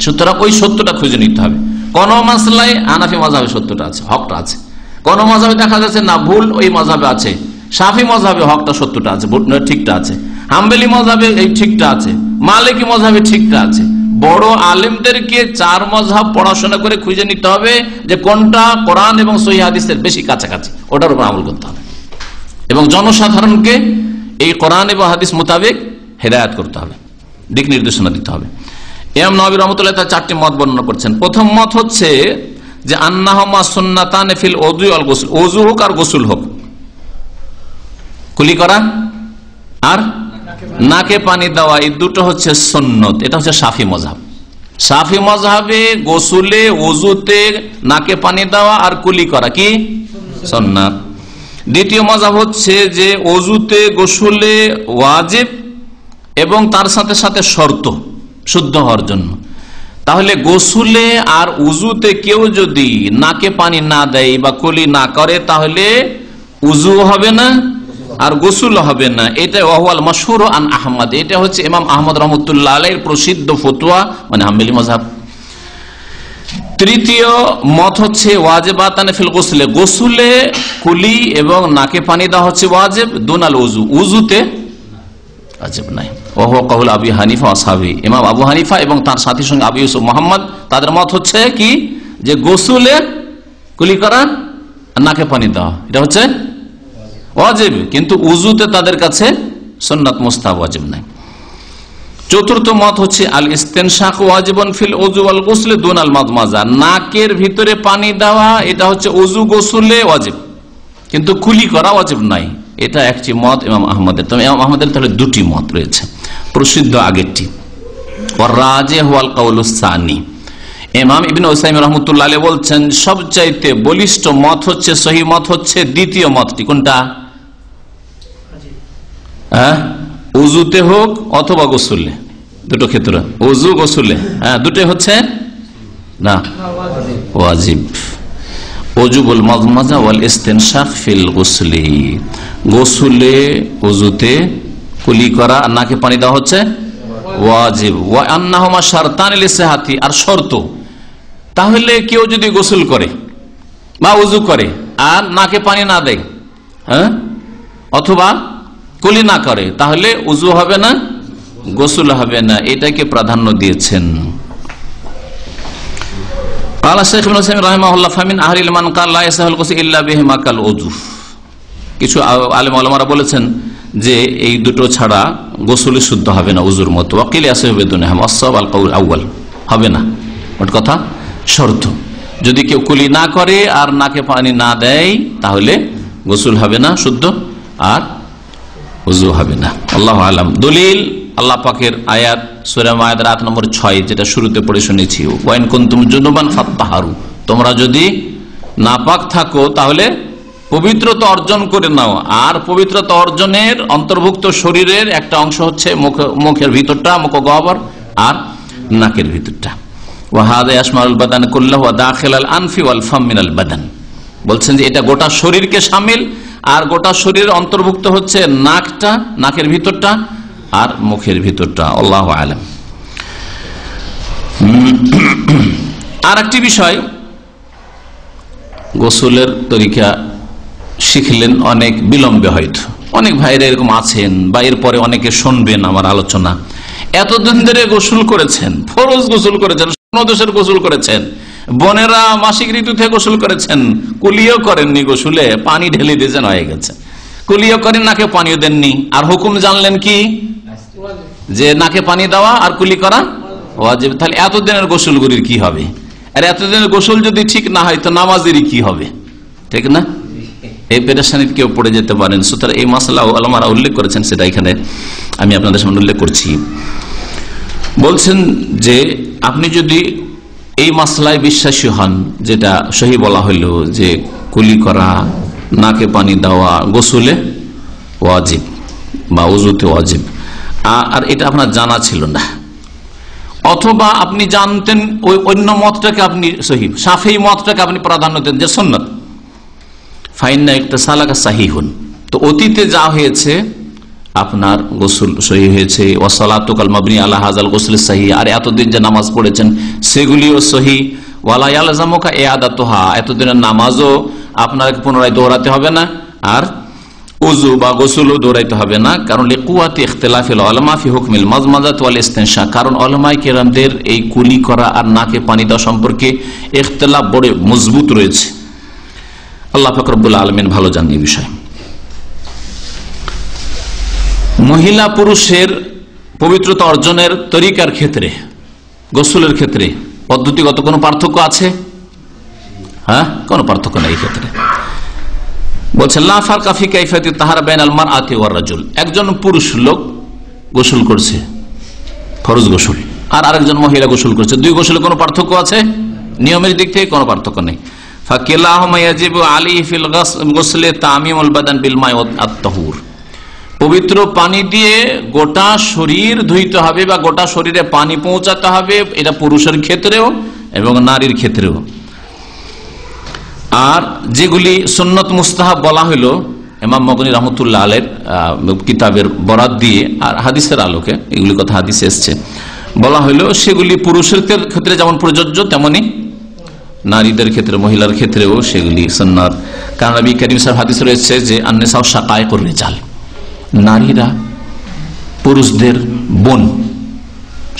সুতরাং ওই সত্যটা খুঁজে নিতে হবে। কোন মাসলায় হানাফি মাযহাবে সত্যটা আছে, হকটা আছে, কোন মাযহাবে দেখা যাচ্ছে না ভুল ওই মাযহাবে আছে, শাফি মাযহাবে হকটা সত্যটা আছে, ঠিকটা আছে, হাম্বলি মাযহাবে এই ঠিকটা আছে, মালিকি মাযহাবে ঠিকটা আছে। বড় আলেমদেরকে 4 মাযহাব পড়াশোনা করে খুঁজে নিতে হবে যে কোনটা কোরআন এবং সহিহ হাদিসের বেশি কাছাকাছি, ওটার উপর আমল করতে হবে এবং জনসাধারণকে এই কোরআন এবং হাদিস মোতাবেক হেদায়েত করতে হবে, দিক নির্দেশনা দিতে হবে। ইমাম নওয়াবী রাহমাতুল্লাহ তাআলা 4টি মত বর্ণনা করছেন। প্রথম মত হচ্ছে যে আন্নাহুমা সুন্নাতান ফিল ওযু ওয়াল গোসল, ওযু হোক আর গোসল হোক, কুলি করা আর নাকে পানি দেওয়া, এই দুটো হচ্ছে সুন্নত। এটা হচ্ছে শাফি মাযহাব। শাফি মাযহাবে গোসলে, ওযুতে নাকে পানি দেওয়া আর কুলি করা কি সুন্নাত। দ্বিতীয় মাযহাব হচ্ছে যে ওযুতে গোসলে ওয়াজিব এবং তার সাথে সাথে শর্ত শুদ্ধ হওয়ার জন্য। তাহলে গোসলে আর উজুতে কেউ যদি নাকে পানি না দেয় বা কুলি না করে তাহলে উজু হবে না আর গোসল হবে না। এটা ওয়াহুয়াল মাশহুর আন আহমদ, এটা হচ্ছে ইমাম আহমদ রাহমাতুল্লাহ আলাইহির প্রসিদ্ধ ফতোয়া, মানে হাম্বলি মাযহাব। তৃতীয় মত হচ্ছে ওয়াজিবাতান ফিল গোসলে, গোসলে কুলি এবং নাকে পানি দেওয়া হচ্ছে ওয়াজিব, দুনাল উজু, উজুতে ওয়াজিব নাই। ওহ কাউল আবু হানিফা আসহাবি, ইমাম আবু হানিফা এবং তার সাথী সঙ্গে আবু ইউসুফ মুহাম্মদ, তাদের মত হচ্ছে কি যে গোসলে কুলি করা আর নাকে পানি দেওয়া এটা হচ্ছে ওয়াজিব, কিন্তু উজুতে তাদের কাছে সুন্নাত মুস্তাহাব, ওয়াজিব নাই। চতুর্থ মত হচ্ছে আল ইস্তিনশাক ওয়াজিবুন ফিল ওযু ওয়াল গোসল দুন আল মাদমাজা, নাকের ভিতরে পানি দেওয়া এটা হচ্ছে ওযু গোসলে ওয়াজিব, কিন্তু কুলি করা ওয়াজিব নাই। এটা একটি মত ইমাম আহমদের। তবে ইমাম আহমদের তাহলে 2টি মত রয়েছে, প্রসিদ্ধ আগেরটি। ওয়ার রাজিহ ওয়াল কাউলুস সানি, ইমাম ইবনে উসাইমিন রাহমাতুল্লাহ আলাইহি বলছেন সবচাইতে বলিষ্ঠ মত হচ্ছে, সহিহ মত হচ্ছে দ্বিতীয় মতটি। কোনটা? হ্যাঁ, উজুতে হোক অথবা গোসলে, দুটো ক্ষেত্রে, উজু গোসলে, হ্যাঁ দুটোই হচ্ছে না ওয়াজিব। ওযুবুল মাযমাযা ওয়াল ইস্তিনশাক ফিল গোসলি, গোসলে ওযুতে কুলি করা আর নাকে পানি দেওয়া হচ্ছে ওয়াজিব। ওয়া আন্নাহুমা শারতান লিসিহাতি, আর শর্ত। তাহলে কেউ যদি গোসল করে বা ওযু করে আর নাকে পানি না দেয়, হ্যাঁ, অথবা কুলি না করে, তাহলে ওযু হবে না, গোসল হবে না, এটাকে প্রাধান্য দিয়েছেন। কিছু আলেম ওলামারা বলেছেন যে এই দুটো ছাড়া গোসল শুদ্ধ হবে না উজুর মতো। হবে না, ওর কথা শর্ত। যদি কেউ কুলি না করে আর নাকে পানি না দেয় তাহলে গোসল হবে না শুদ্ধ, আর উজু হবে না। আল্লাহু আলাম। দলিল আল্লাহ পাকের আয়াত সূরা মায়েদার 8 নম্বর 6, যেটা শুরুতে পড়ে শুনেছি, ওয়াইন কুনতুম জুনুবান ফাত্তাহারু, তোমরা যদি নাপাক থাকো তাহলে পবিত্রতা অর্জন করে নাও। আর পবিত্রতা অর্জনের অন্তর্ভুক্ত শরীরের একটা অংশ হচ্ছে মুখের ভিতরটা, মুখগহ্বর, আর নাকের ভিতরটা। ওয়াহাদা ইয়াশমালুল বাদান কুল্লাহু ওয়া দাখিলাল আনফি ওয়াল ফাম মিনাল বাদান, বলছেন যে এটা গোটা শরীরকে শামিল, আর গোটা শরীরের অন্তর্ভুক্ত হচ্ছে নাকটা, নাকের ভিতরটা, আর মুখের ভিতরটা। আল্লাহু আলাম। আর একটি বিষয়, গোসলের তরিকা শিখলেন অনেক বিলম্বে, হয়তো অনেক ভাইরা এরকম আছেন বা এরপরে অনেকে শুনবেন আমার আলোচনা, এতদিন ধরে গোসল করেছেন, ফরজ গোসল করেছেন, দেশের গোসল করেছেন, বোনেরা মাসিক ঋতুতে গোসল করেছেন, কুলিও করেননি, গোসলে পানি ঢেলে দিয়েছেন, হয়ে গেছে, কুলিও করেন, নাকে পানিও দেননি, আর হুকুম জানলেন কি যে নাকে পানি দেওয়া আর কুলি করা ওয়াজিব। তাহলে এতদিনের গোসলগুলির কি হবে? আর এতদিনের গোসল যদি ঠিক না হয় তো নামাজেরই কি হবে? ঠিক না? এই পেরেশানিতে কেউ পড়ে যেতে পারেন। সুতরাং এই মাসলা আলেমারা উল্লেখ করেছেন, সেটা এখানে আমি আপনাদের সামনে উল্লেখ করছি। বলছেন যে আপনি যদি এই মাসলায় বিশ্বাসী হন, যেটা সহি বলা হইল যে কুলি করা, নাকে পানি দেওয়া গোসলে ওয়াজিব বা ওযুতে ওয়াজিব, আর এটা আপনার জানা ছিল না, অথবা আপনি জানতেন ওই অন্য মতটাকে আপনি সহি শাফিঈ মতটাকে আপনি প্রাধান্য দেন যে সুন্নাত, ফাইন্না ইকতাসালাকা সাহিহুন, তো অতীতে যা হয়েছে আপনার গোসল সহি হয়েছে, ওয়াসালাতুকাল মাবনি আলা হাযাল গোসল সহি, আর এতদিন যে নামাজ পড়েছেন সেগুলিও সহি, ওয়ালা ইয়ালজামুকা ইআদাতুহা, এতদিনের নামাজও আপনাকে পুনরায় দৌড়াতে হবে না, আর উযু বা গোসলও দৌড়াইতে হবে না। কারণ লিকুয়াতি ইখতিলাফিল উলামা ফি হুকমিল মাজমাজাত ওয়াল ইস্তিনশাক, কারণ উলামায়ে কেরামদের এই কুলি করা আর নাকে পানি দেওয়া সম্পর্কে ইখতিলাফ বড় মজবুত রয়েছে। আল্লাহ পাক রব্বুল আলামিন ভালো জানেন এই বিষয়। মহিলা পুরুষের পবিত্রতা অর্জনের তরিকার ক্ষেত্রে, গোসলের ক্ষেত্রে পদ্ধতিগত কোনো পার্থক্য আছে? হ্যাঁ, কোনো পার্থক্য নেই এই ক্ষেত্রে। বলছেন লা ফারকা ফি কাইফিয়াতি তাহারা বাইনাল মারআতি ওয়ার রাজুল, একজন পুরুষ লোক গোসল করছে ফরজ গোসল, আর আরেকজন মহিলা গোসল করছে, দুই গোসলে কোনো পার্থক্য আছে? নিয়মের দিক থেকে কোনো পার্থক্য নেই। ফাকিলাহুমা ইয়াজিবু আলাইহি ফিল গোসলে তামিমুল বাদান বিল মা'i ওয়াত তাহুর, পবিত্র পানি দিয়ে গোটা শরীর ধুইতে হবে বা গোটা শরীরে পানি পৌঁছাতে হবে, এটা পুরুষের ক্ষেত্রেও এবং নারীর ক্ষেত্রেও। আর যেগুলি সুন্নত মুস্তাহাব বলা হইলো ইমাম মগনি রহমতুল্লাহ আলাইহির কিতাবের বরাত দিয়ে আর হাদিসের আলোকে, এগুলি কথা হাদিসে এসছে, বলা হইলো সেগুলি পুরুষের ক্ষেত্রে যেমন প্রযোজ্য তেমনি নারীদের ক্ষেত্রে, মহিলার ক্ষেত্রেও সেগুলি সুন্নাত। কারণ নবী করিম সাল্লাল্লাহু আলাইহি ওয়াসাল্লাম হাদিসে রয়েছে যে আন-নিসাউ শাকাইকুর রিজাল, নারীরা পুরুষদের বোন,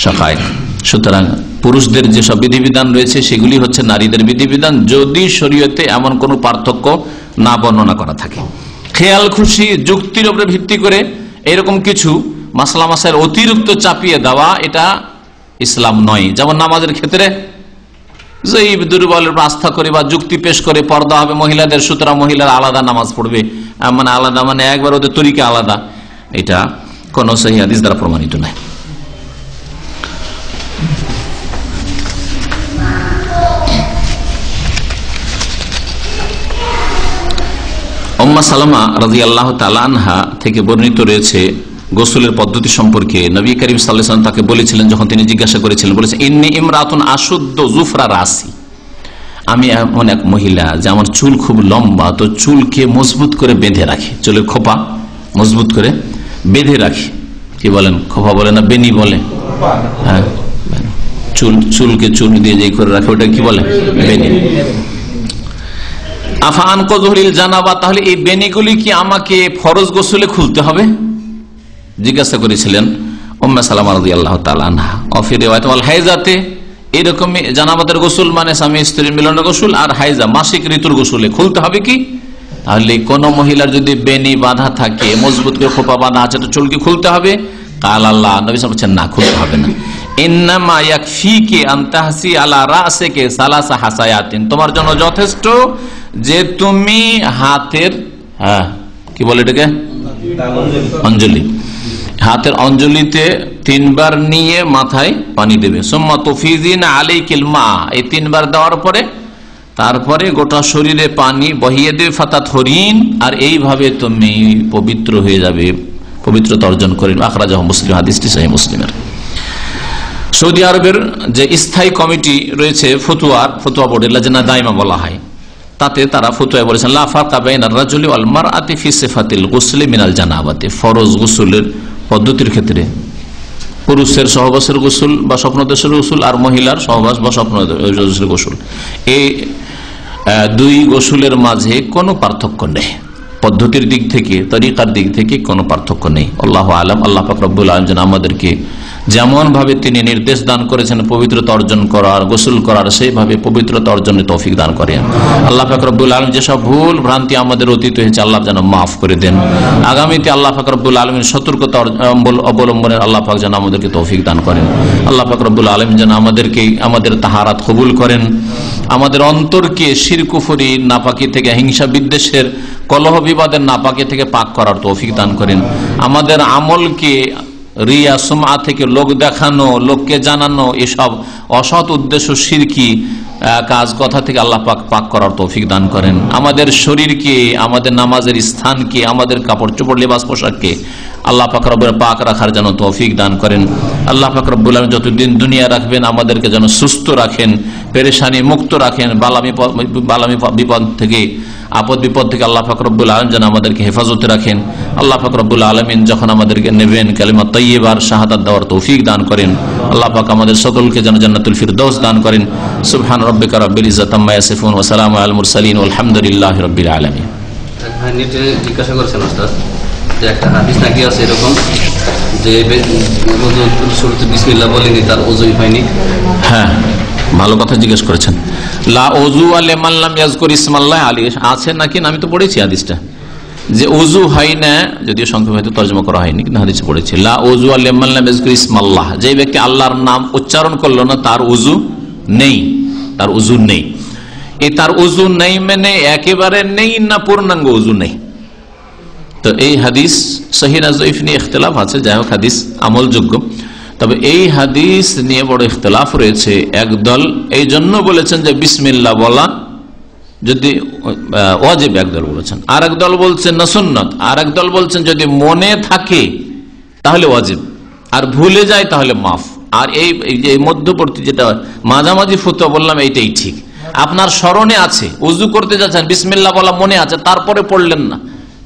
শাকাইক। সুতরাং পুরুষদের যেসব বিধিবিধান রয়েছে সেগুলি হচ্ছে নারীদের বিধিবিধান, যদি শরীয়তে এমন কোনো পার্থক্য না বর্ণনা করা থাকে। খেয়াল খুশি যুক্তির উপরে ভিত্তি করে এরকম কিছু মাসলা মাসাইল অতিরিক্ত চাপিয়ে দেওয়া, এটা ইসলাম নয়। যেমন নামাজের ক্ষেত্রে যে দুর্বলের আস্থা করে বা যুক্তি পেশ করে পর্দা হবে মহিলাদের, সুতরাং মহিলারা আলাদা নামাজ পড়বে, মানে আলাদা মানে একবার ওদের তরিকা আলাদা, এটা কোন সহিহ হাদিস দ্বারা প্রমাণিত নয়। উম্মে সালামা রাদিয়াল্লাহু তাআলা আনহা থেকে বর্ণিত রয়েছে গোসলের পদ্ধতি সম্পর্কে, নবী করিম সাল্লাল্লাহু আলাইহি ওয়াসাল্লাম তাকে বলেছিলেন, যখন তিনি জিজ্ঞাসা করেছিলেন, বলেছেন ইন্নী ইমরাতুন আশুদ্দ জুফরা রাসি, আমি এমন এক মহিলা যে আমার চুল খুব লম্বা, তো চুলকে মজবুত করে বেঁধে রাখি, চুলের খোপা মজবুত করে বেঁধে রাখি। কি বলেন? খোপা বলে না বেনি বলে? হ্যাঁ, চুলকে চুল দিয়ে যে করে রাখে ওটা কি বলে? বেনি। আফান কযুরিল জানাবা, তাহলে এই বেনিগুলি কি আমাকে ফরজ গোসলে খুলতে হবে? জিজ্ঞাসা করেছিলেন উম্মে সালামা রাদিয়াল্লাহু তাআলা আনহা। অফি রিওয়ায়াত ওয়াল হাইজাতে, এরকমই জানাবাতের গোসল মানে স্বামী স্ত্রীর মিলনের গোসল, আর হাইজা মাসিক ঋতুর গোসলে খুলতে হবে কি? তাহলে কোন মহিলার যদি বেনি বাঁধা থাকে, মজবুত করে খোপা বাঁধা আছে, তো চুল কি খুলতে হবে? কাল আল্লাহ নবী সাল্লাল্লাহু আলাইহি ওয়াসাল্লাম বলেছেন না, খুলতে হবে না। ইন্নামা ইয়াকফিকি আন তাহসি আলা রাসিকি সালাসা হাসায়াতিন, তোমার জন্য যথেষ্ট যে তুমি হাতের, হ্যাঁ কি বলে এটাকে, অঞ্জলি, হাতের অঞ্জলিতে 3 বার নিয়ে মাথায় পানি দেবে। সুম্মা তুফিজিনা আলাইকিল মা, এই 3 বার দেওয়ার পরে তারপরে গোটা শরীরে পানি বহিয়ে দেবে। ফাতাতহুরিন, আর এইভাবে তুমি পবিত্র হয়ে যাবে, পবিত্রতা অর্জন করে। আখরাজাহু মুসলিম, হাদিসটি সহিহ মুসলিমের। সৌদি আরবের যে স্থায়ী কমিটি রয়েছে ফতোয়া বোর্ডের, লাজনা দাইমা বলা হয়, তাতে তারা ফতোয়া বলেছেন লা ফারকা বাইনার রাজুলি ওয়াল মারআতি ফি সিফাতিল গুসলি মিনাল জানাবাতি, ফরজ গোসলের পদ্ধতির ক্ষেত্রে পুরুষের সহবাসের গোসল বা স্বপ্নদোষের গোসল আর মহিলার সহবাস বা স্বপ্নদোষের গোসল, এই দুই গোসলের মাঝে কোনো পার্থক্য নেই। পদ্ধতির দিক থেকে, তরিকার দিক থেকে কোনো পার্থক্য নেই। আল্লাহু আলাম। আল্লাহ পাক রব্বুল আলামিন যেন আমাদেরকে যেমন ভাবে তিনি নির্দেশ দান করেছেন পবিত্রতা অর্জন করার, গোসল করার, সেইভাবে পবিত্রতা অর্জনের তৌফিক দান করেন। আল্লাহ পাক রব্বুল আলামিন যেসব ভুল ভ্রান্তি আমাদের অতীত হয়েছে আল্লাহ যেন মাফ করে দেন। আগামীতে আল্লাহ পাক রব্বুল আলামিন সতর্কতা অবলম্বনের আল্লাহ পাক যেন আমাদেরকে তৌফিক দান করেন। আল্লাহ পাক রব্বুল আলামিন যেন আমাদের তাহারাত কবুল করেন, আমাদের অন্তরকে শিরক কুফরি নাপাকি থেকে, হিংসা বিদ্বেষের কলহ বিবাদের নাপাকি থেকে পাক করার তৌফিক দান করেন। আমাদের আমলকে রিয়া সুমআ থেকে, লোক দেখানো, লোককে জানানো, এসব অসৎ উদ্দেশ্য শিরকি কাজ কথা থেকে আল্লাহ পাক পাক করার তৌফিক দান করেন। আমাদের শরীরকে, আমাদের নামাজের স্থানকে, আমাদের কাপড় চোপড় লিবাস পোশাককে আল্লাহ পাক রব্বুল পাক রাখার যেন তৌফিক দান করেন। আল্লাহ পাক রব্বুল আলামিন যতদিন দুনিয়া রাখবেন আমাদেরকে যেন সুস্থ রাখেন, পেরেশানি মুক্ত রাখেন, বালামি বিপদ থেকে, আপদ বিপদ থেকে আল্লাহ পাক রব্বুল আলামিন যেন আমাদেরকে হেফাজতে রাখেন। আল্লাহ পাক রব্বুল আলামিন যখন আমাদেরকে নেবেন কালিমা তাইয়্যিবার শাহাদাত দেওয়ার তৌফিক দান করেন। আল্লাহ পাক আমাদের সকলকে যেন জান্নাতুল ফিরদৌস দান করেন। সুবহান রাব্বিকা রাব্বিল ইজ্জাতি আম্মা ইয়াসিফুন ওয়া সালামু আলাল মুরসালিন ওয়ালহামদুলিল্লাহি রাব্বিল আলামিন। নেটে জিজ্ঞাসা করেছেন ওস্তাদ যে একটা হাদিস নাকি আছে এরকম যে শুরুতে বিসমিল্লাহ বলেনি তার ওযুই হয়নি। হ্যাঁ, ভালো কথা জিজ্ঞেস করেছেন। লা ওযু লিমান লাম ইয়াযকুর ইসমাল্লাহ আলাইহি আছে নাকি? আমি তো পড়েছি হাদিসটা যে ওযু হয় না, যদিও সংক্ষেপে হয়তো তরজমা করা হয়নি, কিন্তু হাদিসে পড়েছি লা ওযু লিমান লাম ইয়াযকুর ইসমাল্লাহ, যে ব্যক্তি আল্লাহর নাম উচ্চারণ করলো না তার ওযু নেই, তার ওযু নেই। এই তার ওযু নেই মানে একেবারে নেই না পূর্ণাঙ্গ ওযু নেই। তো এই হাদিস সহিহ না যঈফ নিয়ে ইখতিলাফ আছে, যাই হোক হাদিস আমলযোগ্য। তবে এই হাদিস নিয়ে বড় ইখতিলাফ রয়েছে। একদল এই জন্য বলেছেন যে বিসমিল্লাহ বলা যদি ওয়াজিব, একদল বলেছেন, আর একদল বলছেন না সুন্নাত, আর একদল বলছেন যদি মনে থাকে তাহলে ওয়াজিব, আর ভুলে যায় তাহলে মাফ। আর এই যে মধ্যবর্তী যেটা মাঝামাঝি ফতোয়া বললাম এইটাই ঠিক। আপনার স্মরণে আছে, উযু করতে যাচ্ছেন, বিসমিল্লাহ বলা মনে আছে, তারপরে পড়লেন না,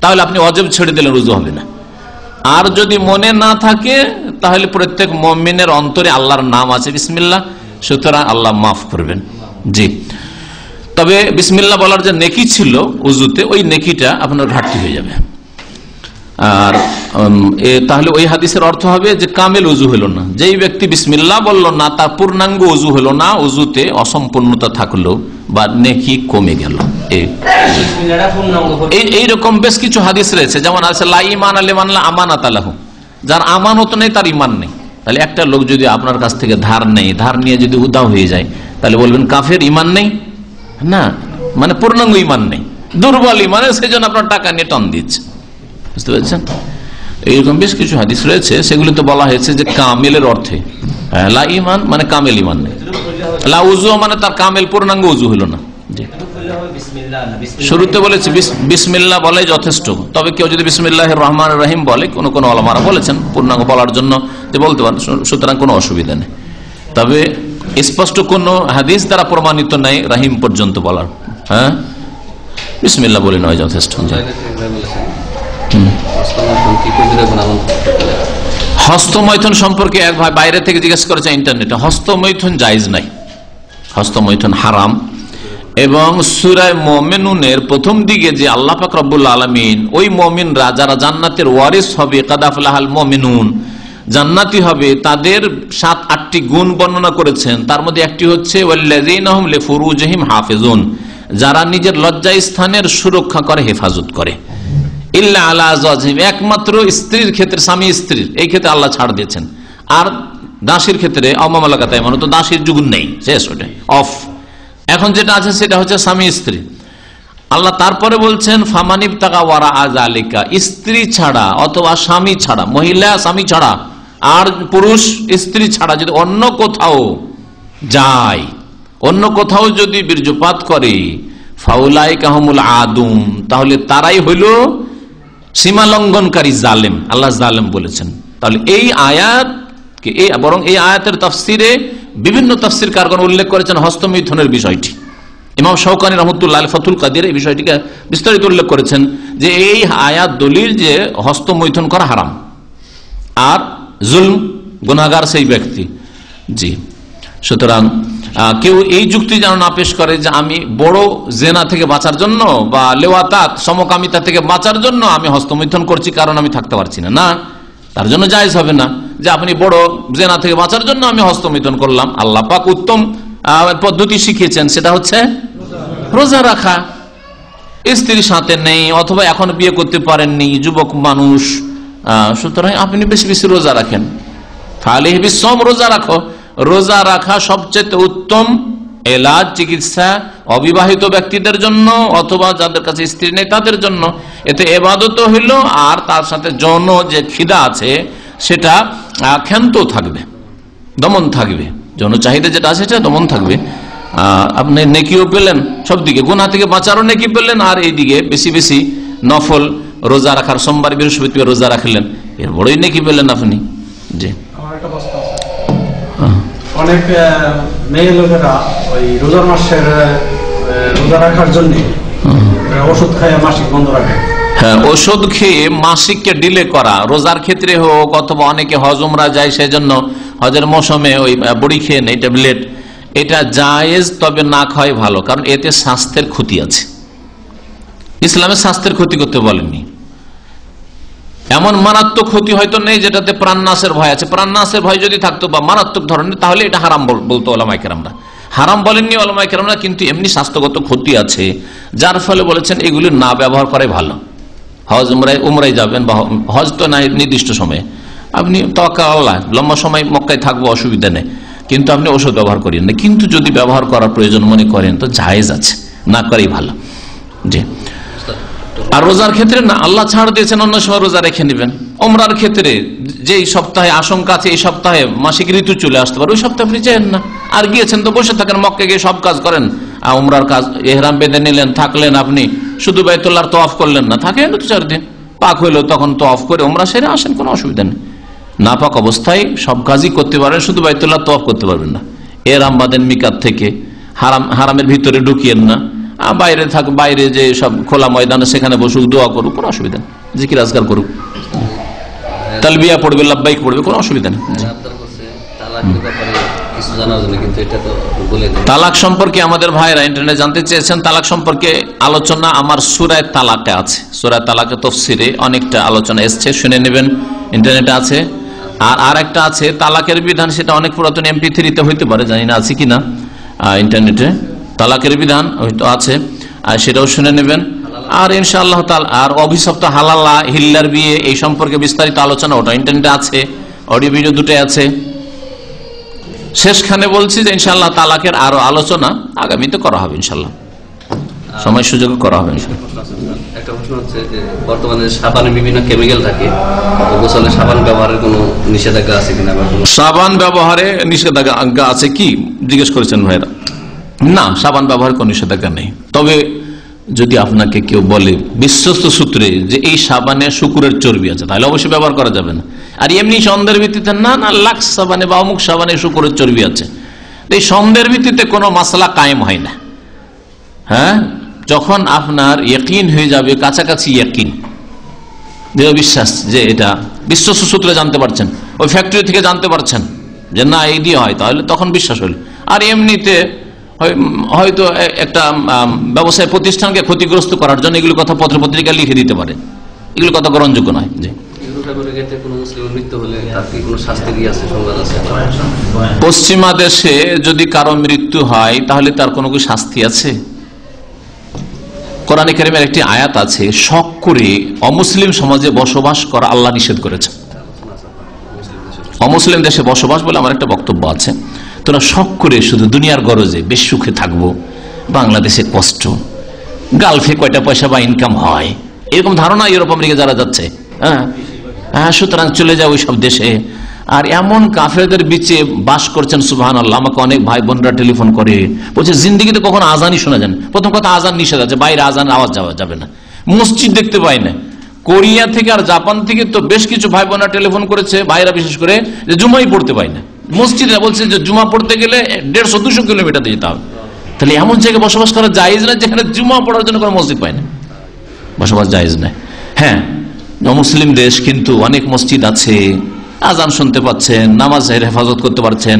তাহলে আপনি ওয়াজিব ছেড়ে দিলেন, উযু হবে না। আর যদি মনে না থাকে তাহলে প্রত্যেক মুমিনের অন্তরে আল্লাহর নাম আছে বিসমিল্লাহ, সুতরাং আল্লাহ মাফ করবেন। জি, তবে বিসমিল্লাহ বলার যে নেকি ছিল উযুতে, ওই নেকিটা আপনার ঘাটতি হয়ে যাবে। আর তাহলে ওই হাদিসের অর্থ হবে যে কামেল উযু হলো না, যেই ব্যক্তি বিসমিল্লাহ বলল না তার পূর্ণাঙ্গ উযু হলো না, উযুতে অসম্পূর্ণতা থাকলো বা নেকি কমে গেল। এইরকম বেশ কিছু হাদিস রয়েছে, যেমন আছে লা ঈমান লিমান লা আমানাত লাহু, যার আমানত নেই তার ঈমান নেই। তাহলে একটা লোক যদি আপনার কাছ থেকে ধার নেই, ধার নিয়ে যদি উধাও হয়ে যায়, তাহলে বলবেন কাফের, ঈমান নেই না, মানে পূর্ণাঙ্গ ঈমান নেই, দুর্বল ঈমানে সেজন্য আপনার টাকা নিয়ে টন দিচ্ছে। বুঝতে পেরেছেন? এইরকম বেশ কিছু হাদিস রয়েছে, সেগুলি তো বলা হয়েছে যে কামেলের অর্থে, লা ঈমান মানে কামেল ঈমান নেই, লা উযু মানে তার কামেল পূর্ণাঙ্গ উযু হলো না। শুরুতে বলেছি বিসমিল্লাহ বলাই যথেষ্ট। তবে কেউ যদি বিসমিল্লাহির রহমানির রহিম বলে, কোন কোন ওলামারা বলেছেন পূর্ণাঙ্গ বলার জন্য যে বলতে পারেন, সুতরাং কোনো অসুবিধা নেই। তবে স্পষ্ট কোন হাদিস দ্বারা প্রমাণিত নাই রহিম পর্যন্ত বলার। হ্যাঁ, বিসমিল্লাহ বলে নয় যথেষ্ট। হস্তমৈথুন সম্পর্কে এক ভাই বাইরে থেকে জিজ্ঞেস করেছে ইন্টারনেটে। হস্তমৈথুন জায়েজ নাই, হস্তমৈথুন হারাম। এবং সূরা মুমিনুনের প্রথম দিকে যে আল্লাহ পাক রব্বুল আলামিন ওই মুমিনরা যারা জান্নাতের ওয়ারিস হবে, কাদ আফলাহাল মুমিনুন, জান্নাতি হবে, তাদের 7-8টি গুণ বর্ণনা করেছেন। তার মধ্যে একটি হচ্ছে ওয়াল্লাযীনা হুম লিফুরুজিহিম হাফিজুন, যারা নিজের লজ্জাস্থানের সুরক্ষা করে, হেফাজত করে। ইল্লা আলা আজওয়াজিহিম, একমাত্র স্ত্রীর ক্ষেত্রে, স্বামী স্ত্রীর এই ক্ষেত্রে আল্লাহ ছাড় দিয়েছেন। আর দাসীর ক্ষেত্রে অমামালাকাত মানে তো দাসীর যুগ নেই, শেষ, ওটা অফ। এখন যেটা আছে সেটা হচ্ছে স্বামী স্ত্রী। আল্লাহ তারপরে বলছেন ফামানিব তাকা ওয়ারা আযালিকা, স্ত্রী ছাড়া অথবা স্বামী ছাড়া, মহিলা স্বামী ছাড়া আর পুরুষ স্ত্রী ছাড়া যদি অন্য কোথাও যায়, অন্য কোথাও যদি বীর্যপাত করে, ফাউলাইকা হুমুল আদুম, তাহলে তারাই হইল সীমা লঙ্ঘনকারী, জালেম। আল্লাহ জালেম বলেছেন। তাহলে এই আয়াত বরং এই আয়াতের তাফসিরে বিভিন্ন তাফসীরকারগণ উল্লেখ করেছেন হস্তমৈথুনের বিষয়টি। ইমাম শাওকানী রাহমাতুল্লাহ আলাইহি ফাতুল কাদির এই বিষয়টিকে বিস্তারিত উল্লেখ করেছেন যে এই আয়াত দলিল যে হস্তমৈথুন করা হারাম, আর জুলম গুনাহগার সেই ব্যক্তি। জি, সুতরাং কেউ এই যুক্তি যেন না পেশ করে যে আমি বড় জেনা থেকে বাঁচার জন্য বা লেওয়াতাত সমকামিতা থেকে বাঁচার জন্য আমি হস্তমৈথুন করছি কারণ আমি থাকতে পারছি না, না, তার জন্য জায়েজ হবে না যে আপনি বড় জেনা থেকে বাঁচার জন্য আমি হস্তমৈথুন করলাম। আল্লাহ পাক উত্তম পদ্ধতি শিখিয়েছেন, সেটা হচ্ছে রোজা রাখা। স্ত্রীর সাথে নেই অথবা এখন বিয়ে করতে পারেননি, যুবক মানুষ, সুতরাং আপনি বেশি বেশি রোজা রাখেন। ফালিহি বিসওম, রোজা রাখো। রোজা রাখা সবচেয়ে উত্তম এলাজ, চিকিৎসা অবিবাহিত ব্যক্তিদের জন্য অথবা যাদের কাছে স্ত্রী নেই তাদের জন্য। এতে ইবাদত হইল আর তার সাথে যৌন যে খিদা আছে সেটা ক্ষান্ত থাকবে, দমন থাকবে, যৌন চাহিদা যেটা আছে সেটা দমন থাকবে। আপনি নেকিও পেলেন, সব দিকে গুনাহ থেকে বাঁচারও নেকি পেলেন, আর এইদিকে বেশি বেশি নফল রোজা রাখার, সোমবার বৃহস্পতিবার রোজা রাখলেন, এর বড়ই নেকি পেলেন আপনি। জি, আমার একটা প্রশ্ন আছে। অনেক মেয়ে লোকেরা ওই রোজার মাসের রোজা রাখার জন্য ওষুধ খায় মাসিক বন্ধ রাখে। হ্যাঁ, ওষুধ খেয়ে মাসিককে ডিলে করা, রোজার ক্ষেত্রে হোক অথবা অনেকে হজ উমরা যায় সেজন্য হজের মৌসুমে ওই বড়ি খেয়ে নেই ট্যাবলেট, এটা জায়েজ, তবে না খাওয়াই ভালো, কারণ এতে স্বাস্থ্যের ক্ষতি আছে। ইসলামে স্বাস্থ্যের ক্ষতি করতে বলেননি। এমন মারাত্মক ক্ষতি হয়তো নেই যেটাতে প্রাণনাশের ভয় আছে, প্রাণনাশের ভয় যদি থাকতো বা মারাত্মক ধরনের তাহলে এটা হারাম বলতো ওলামায়ে কেরামরা। হারাম বলেননি ওলামায়ে কেরামরা, কিন্তু এমনি স্বাস্থ্যগত ক্ষতি আছে যার ফলে বলেছেন এগুলি না ব্যবহার করাই ভালো। হজ উমরায় যাবেন বা হজ তো নাই নির্দিষ্ট সময়ে, আপনি তাওয়াক্কুল আল্লাহ, লম্বা সময় মক্কায় থাকবো অসুবিধা নেই, কিন্তু আপনি ওষুধ ব্যবহার করেন না। কিন্তু যদি ব্যবহার করার প্রয়োজন মনে করেন তো জায়েজ আছে, না করাই ভালো। জি, আর রোজার ক্ষেত্রে না, আল্লাহ ছাড় দিয়েছেন অন্য সময় রোজা রেখে নেবেন। ওমরার ক্ষেত্রে যেই সপ্তাহে আশঙ্কা আছে এই সপ্তাহে মাসিক ঋতু চলে আসতে পারে, ওই সপ্তাহে আপনি যেন না, আর গিয়েছেন তো বসে থাকেন, মক্কা গিয়ে সব কাজ করেন, ওমরার কাজ, ইহরাম বেঁধে নিলেন, থাকলেন, আপনি শুধু বাইতুল্লাহর তওয়াফ করলেন না, থাকেন 2-4 দিন, পাক হইলো তখন তওয়াফ করে ওমরা সেরে আসেন, কোনো অসুবিধা নেই। নাপাক অবস্থায় সব কাজই করতে পারেন, শুধু বাইতুল্লাহ তওয়াফ করতে পারবেন না। ইহরাম বাঁধেন মিকাত থেকে, হারামের ভিতরে ঢুকিয়েন না, বাইরে থাক, বাইরে যে সব খোলা ময়দানে সেখানে বসুক, দোয়া করুক, কোনো অসুবিধা নেই, জিকির আজকার করুক, তালবিয়া পড়বে, লাব্বাইক পড়বে, কোনো অসুবিধা নেই। তালাক সম্পর্কে আমাদের ভাইরা ইন্টারনেটে জানতে চেয়েছেন। তালাক সম্পর্কে আলোচনা আমার সূরা তালাকে আছে, সূরা তালাকে তাফসিরে অনেকটা আলোচনা এসছে, শুনে নেবেন, ইন্টারনেটে আছে। আর একটা আছে তালাকের বিধান, সেটা অনেক পুরাতন MP3-তে হইতে পারে, জানি না আছে কিনা ইন্টারনেটে। তালাকের বিধান হয়তো আছে, আর সেটাও শুনে নেবেন। আর ইনশাআল্লাহ তাআলা আর অভিশপ্ত হালালা হিল্লার বিয়ে এই সম্পর্কে বিস্তারিত আলোচনা ওটা ইন্টারনেটে আছে, অডিও ভিডিও দুটোই আছে। শেষখানে বলছি যে ইনশাআল্লাহ তালাকের আরো আলোচনা আগামীতে করা হবে, ইনশাআল্লাহ সময় সুযোগ করা হবে। একটা প্রশ্ন হচ্ছে যে বর্তমানে সাবানে বিভিন্ন কেমিক্যাল থাকে, গোসলে সাবান ব্যবহারের কোনো নিষেধাজ্ঞা আছে কিনা? সাবান ব্যবহারে নিষেধাজ্ঞা আছে কি জিজ্ঞেস করেছেন ভাইরা? না, সাবান ব্যবহারের কোনো নিষেধাজ্ঞা নেই। তবে যদি আপনাকে কেউ বলে বিশ্বস্ত সূত্রে যে এই সাবানে শুকুরের চর্বি আছে, তাহলে অবশ্যই ব্যবহার করা যাবে না। আর এমনি সন্দেহের ভিত্তিতে না না লাক্স সাবানে বা অমুক সাবানে শুকুরের চর্বি আছে, এই সন্দেহের ভিত্তিতে কোনো মাসলা কায়েম হয় না। হ্যাঁ, যখন আপনার ইয়াকিন হয়ে যাবে, কাছাকাছি ইয়াকিন, দৃঢ় বিশ্বাস যে এটা বিশ্বস্ত সূত্রে জানতে পারছেন, ওই ফ্যাক্টরি থেকে জানতে পারছেন যে না এই দিয়ে হয়, তাহলে তখন বিশ্বাস হল। আর এমনিতে হয়তো একটা ব্যবসায় প্রতিষ্ঠানকে ক্ষতিগ্রস্ত করার জন্য এগুলো কথা পত্র পত্রিকা লিখে দিতে পারে, এগুলো কথা গ্রহণযোগ্য নয়। জি, পশ্চিমা দেশে যদি কারো মৃত্যু হয় তাহলে তার কোনো শাস্তি আছে? কোরআনে কারিমের একটি আয়াত আছে, শখ করে অমুসলিম সমাজে বসবাস করা আল্লাহ নিষেধ করেছে। অমুসলিম দেশে বসবাস বলে আমার একটা বক্তব্য আছে। তোরা শখ করে শুধু দুনিয়ার গরজে বেশ সুখে থাকবো, বাংলাদেশে কষ্ট, গালফে কয়টা পয়সা বা ইনকাম হয়, এরকম ধারণা ইউরোপ আমেরিকা যারা যাচ্ছে, হ্যাঁ, সুতরাং চলে যাও ওই সব দেশে। আর এমন কাফেরদের বিচে বাস করছেন, সুবহানাল্লাহ। আমাকে অনেক ভাই বোনরা টেলিফোন করে বলছে জিন্দিগিতে কখনো আজানই শোনা যায় না। প্রথম কথা, আজান নিষেধ আছে, বাইরে আজান আওয়াজ যাওয়া যাবে না, মসজিদ দেখতে পাই না। কোরিয়া থেকে আর জাপান থেকে তো বেশ কিছু ভাই বোনরা টেলিফোন করেছে, ভাইরা বিশেষ করে, যে জুমাই পড়তে পাই না মসজিদে, বলছে যে জুমা পড়তে গেলে 150-200 কিলোমিটার যেতে হবে। তাহলে এমন জায়গায় বসবাস করা জায়েজ না যেখানে জুমা পড়ার জন্য কোনো মসজিদ পায় না, বসবাস জায়েজ না। হ্যাঁ, মুসলিম দেশ কিন্তু অনেক মসজিদ আছে, আজান শুনতে পাচ্ছেন, নামাজের হেফাজত করতে পারছেন,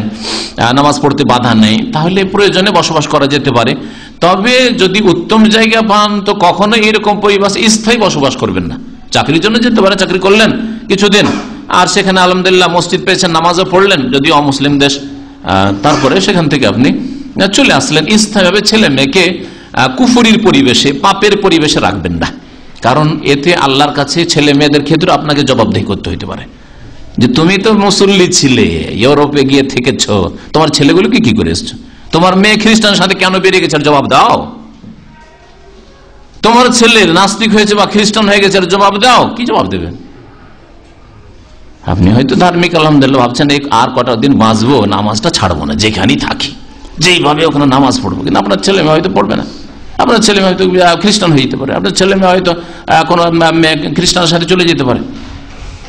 নামাজ পড়তে বাধা নেই, তাহলে প্রয়োজনে বসবাস করা যেতে পারে। তবে যদি উত্তম জায়গা পান তো কখনো এরকম পরিবেশ স্থায়ী বসবাস করবেন না। চাকরির জন্য যেতে পারে, চাকরি করলেন কিছুদিন, আর সেখানে আলহামদুলিল্লাহ মসজিদ পেয়েছেন, নামাজও পড়লেন, যদি অমুসলিম দেশ, তারপরে সেখান থেকে আপনি চলে আসলেন। স্থায়ীভাবে ছেলে মেয়েকে কুফরির পরিবেশে, পাপের পরিবেশে রাখবেন না, কারণ এতে আল্লাহর কাছে ছেলে মেয়েদের ক্ষেত্রে আপনাকে জবাবদিহি করতে হইতে পারে যে তুমি তো মুসল্লি ছিলে, ইউরোপে গিয়ে থেকেছ, তোমার ছেলেগুলোকে কি করে এসছো, তোমার মেয়ে খ্রিস্টানের সাথে কেন বেরিয়ে গেছে, জবাব দাও। তোমার ছেলে নাস্তিক হয়েছে বা খ্রিস্টান হয়ে গেছে, জবাব দাও। কি জবাব দেবেন? আপনি হয়তো ধার্মিক, আলহামদুলিল্লাহ, ভাবছেন আর কটা দিন বাঁচবো, নামাজটা ছাড়বো না, যেখানেই থাকি যেইভাবে ওখানে নামাজ পড়বো, কিন্তু আপনার ছেলে মেয়ে হয়তো পড়বে না। আপনার ছেলে মেয়ে হয়তো খ্রিস্টান হয়ে যেতে পারে, আপনার ছেলে মেয়ে হয়তো কোনো খ্রিস্টানের সাথে চলে যেতে পারে।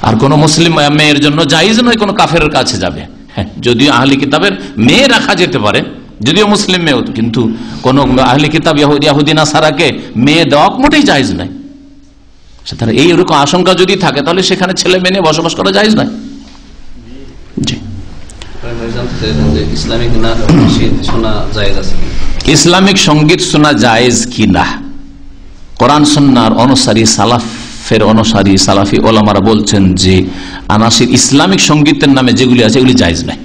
আর কোন মুসলিম মেয়ের জন্য জায়েজ নয় কোনো কাফেরের কাছে যাবে। হ্যাঁ, যদিও আহলি কিতাবের মেয়ে রাখা যেতে পারে, যদিও মুসলিম মেয়ে, কিন্তু কোন আহলি কিতাব ইহুদি নাসারাকে মেয়ে দেওয়া মোটেই জায়েজ নাই। সেখানে এইরকম আশঙ্কা যদি থাকে তাহলে সেখানে ছেলে মেয়ে নিয়ে বসবাস করা জায়েজ নাই। জি, ইসলামিক সঙ্গীত শোনা জায়েজ কি না? কোরআন সুন্নাহর অনুসারী সালাফের অনুসারী সালাফি ওলামারা বলছেন যে আনাসির ইসলামিক সঙ্গীতের নামে যেগুলি আছে এগুলি জায়েজ নাই।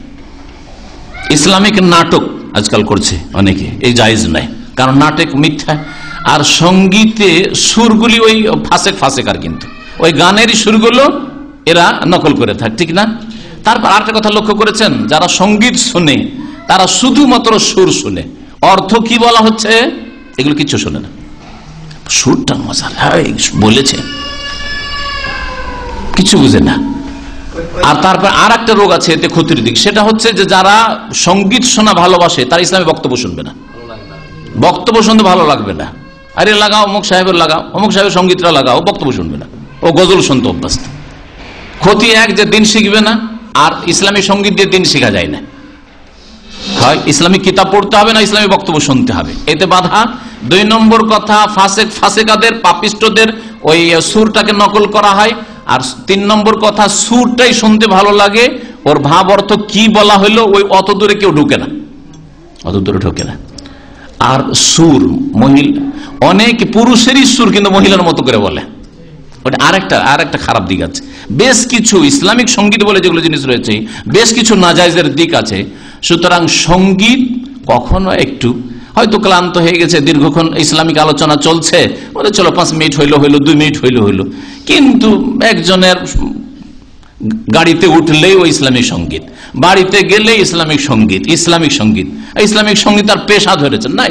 ইসলামিক নাটক আজকাল করছে অনেকে, এই জায়েজ নাই, কারণ নাটক মিথ্যা, আর সঙ্গীতে সুরগুলি ওই ফাসেক, কিন্তু ওই গানেরই সুরগুলো এরা নকল করে থাকে, ঠিক না? তারপর আরেকটা কথা লক্ষ্য করেছেন, যারা সঙ্গীত শুনে তারা শুধুমাত্র সুর শুনে, অর্থ কি বলা হচ্ছে এগুলো কিচ্ছু শুনে না। সুরটা মজা, হ্যাঁ বলেছে, কিছু বুঝে না। আর তারপর আর একটা রোগ আছে এতে, ক্ষতির দিক, সেটা হচ্ছে যে যারা সঙ্গীত শোনা ভালোবাসে তারা ইসলামী বক্তব্য শুনবে না, বক্তব্য শুনতে ভালো লাগবে না। আরে লাগাও অমুক সাহেবের, লাগাও অমুক সাহেবের সঙ্গীতটা লাগাও, বক্তব্য শুনবে না, ও গজল শুনতে অভ্যস্ত। ক্ষতি এক যে দিন শিখবে না, আর ইসলামী সঙ্গীত দিয়ে দিন শেখা যায় না। হয় ইসলামিক কিতাব পড়তে হবে না ইসলামী বক্তব্য শুনতে হবে, এতে বাধা। 2 নম্বর কথা, ফাসেকাদের পাপিষ্টদের ওই সুরটাকে নকল করা হয়। আর 3 নম্বর কথা, সুরটাই শুনতে ভালো লাগে, ওর ভাব অর্থ কি বলা হলো ওই অত দূরে কেউ ঢুকে না, অত দূরে ঢুকে না। আর সুর মহিলা, অনেক পুরুষেরই সুর কিন্তু মহিলার মতো করে বলে, ওটা আরেকটা খারাপ দিক আছে। বেশ কিছু ইসলামিক সঙ্গীত বলে যেগুলো জিনিস রয়েছে, বেশ কিছু নাজায়েজের দিক আছে। সুতরাং সঙ্গীত কখনো একটু হয়তো ক্লান্ত হয়ে গেছে, দীর্ঘক্ষণ ইসলামিক আলোচনা চলছে, বলে চলো 5 মিনিট হইলো, 2 মিনিট হইলো, কিন্তু একজনের গাড়িতে উঠলেই ওই ইসলামিক সঙ্গীত, বাড়িতে গেলেই ইসলামিক সঙ্গীত আর পেশা ধরেছেন না,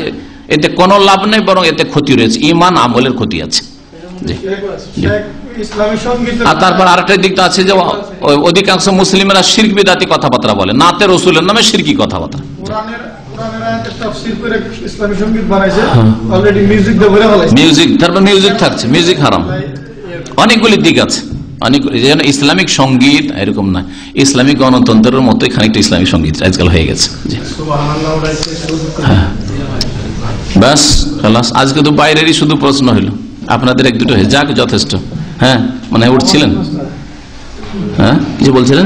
এতে কোনো লাভ নেই, বরং এতে ক্ষতি রয়েছে, ঈমান আমলের ক্ষতি আছে। আর তারপর আরেকটা দিক তো আছে যে অধিকাংশ মুসলিমরা শিরক বিদাতি কথাবার্তা বলে, নাতে রসুলের নামে শিরকি কথাবার্তা। মিউজিক থাকছে, মিউজিক হারাম, অনেকগুলি দিক আছে, অনেকগুলি। যেন ইসলামিক সঙ্গীত এরকম না, ইসলামিক গণতন্ত্রের মতো খানিকটা ইসলামিক সঙ্গীত আজকাল হয়ে গেছে। ব্যাস খালাস, আজকে তো বাইরেরই শুধু প্রশ্ন হইলো, আপনাদের 1-2 হয়ে যাক, যথেষ্ট। হ্যাঁ, মানে উঠছিলেন, হ্যাঁ কিছু বলছিলেন?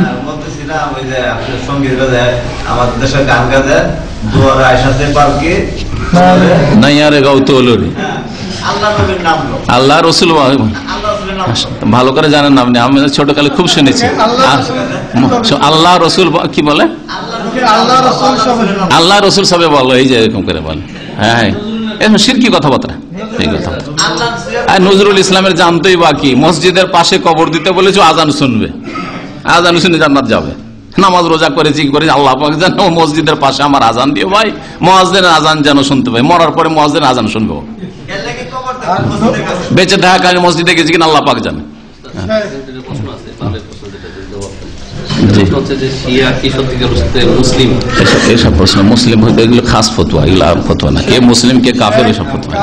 আল্লাহ রসুল ভালো করে জানেন না আপনি? আমি ছোটকালে খুব শুনেছি আল্লাহ রসুল কি বলে, আল্লাহ রসুল সবে বলো, এই যে এরকম করে বলে। হ্যাঁ, এখন শিরকি কথাবার্তা, এই কথা। আর নজরুল ইসলামের জানতোই বাকি, মসজিদের পাশে কবর দিতে বলেছো, আজান শুনবে, আজান শুনে জান্নাত যাবে। নামাজ রোজা করেছি করে আল্লাহ পাক জানে, মসজিদের পাশে আমার আজান দিও ভাই, মুয়াজ্জিনের আজান যেন শুনতে পাই, মরার পরে মুয়াজ্জিনের আজান শুনবো। বেঁচে থাকাকালীন মসজিদে গেছি কিনা আল্লাহ পাক জানে। এসব প্রশ্ন মুসলিম হইতে এগুলো খাস ফতোয়া, এগুলো ফতোয়া না, কে মুসলিম কে কাফের এসব ফতোয়া।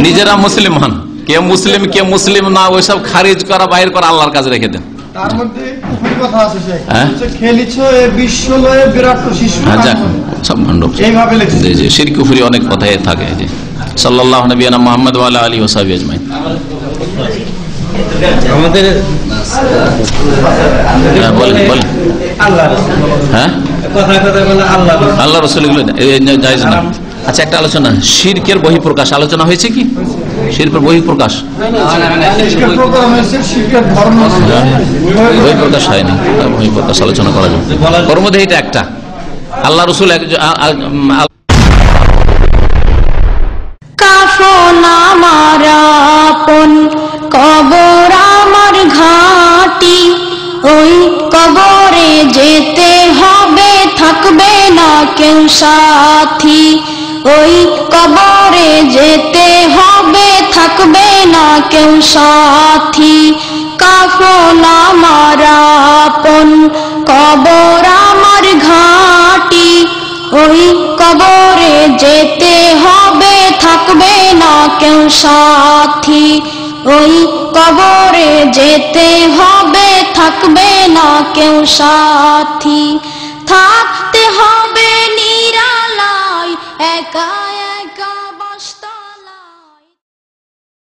নিজেরা মুসলিম হন, কে মুসলিম না ওইসব খারিজ করা, বাইর করা আল্লাহর কাছে রেখে দেন। তার মধ্যে কথা আছে, শিরক কুফরি অনেক কথাই থাকে। সাল্লাল্লাহু আলাইহি ওয়া সাল্লাম মুহাম্মদ ওয়া আলা আলিহি ওয়া সাহবিহি আজমাইন। আমাদের বলেন বলেন। হ্যাঁ, আল্লাহ রসুল এগুলো জায়েজ না। আচ্ছা, একটা আলোচনা, শিরকের বহিঃপ্রকাশ আলোচনা হয়েছে কি? শিরকের বহিঃপ্রকাশ বহিঃপ্রকাশ হয়নি, বহিঃপ্রকাশ আলোচনা করা যাবে। ওর মধ্যে এটা একটা, আল্লাহ রসুল কাফন আমার আপন, কবর আমার ঘাটি, ওই কবরে যেতে হবে, থাকবে না কেউ সাথী। ওই কবরে যেতে হবে, থাকবে না কেউ সাথী। কাফন আমার আপন, কবর আমার ঘাটি, ওই কবরে যেতে হবে, থাকবে না কেউ সাথী। ওই কবরে যেতে হবে, থাকবে না কেউ সাথী।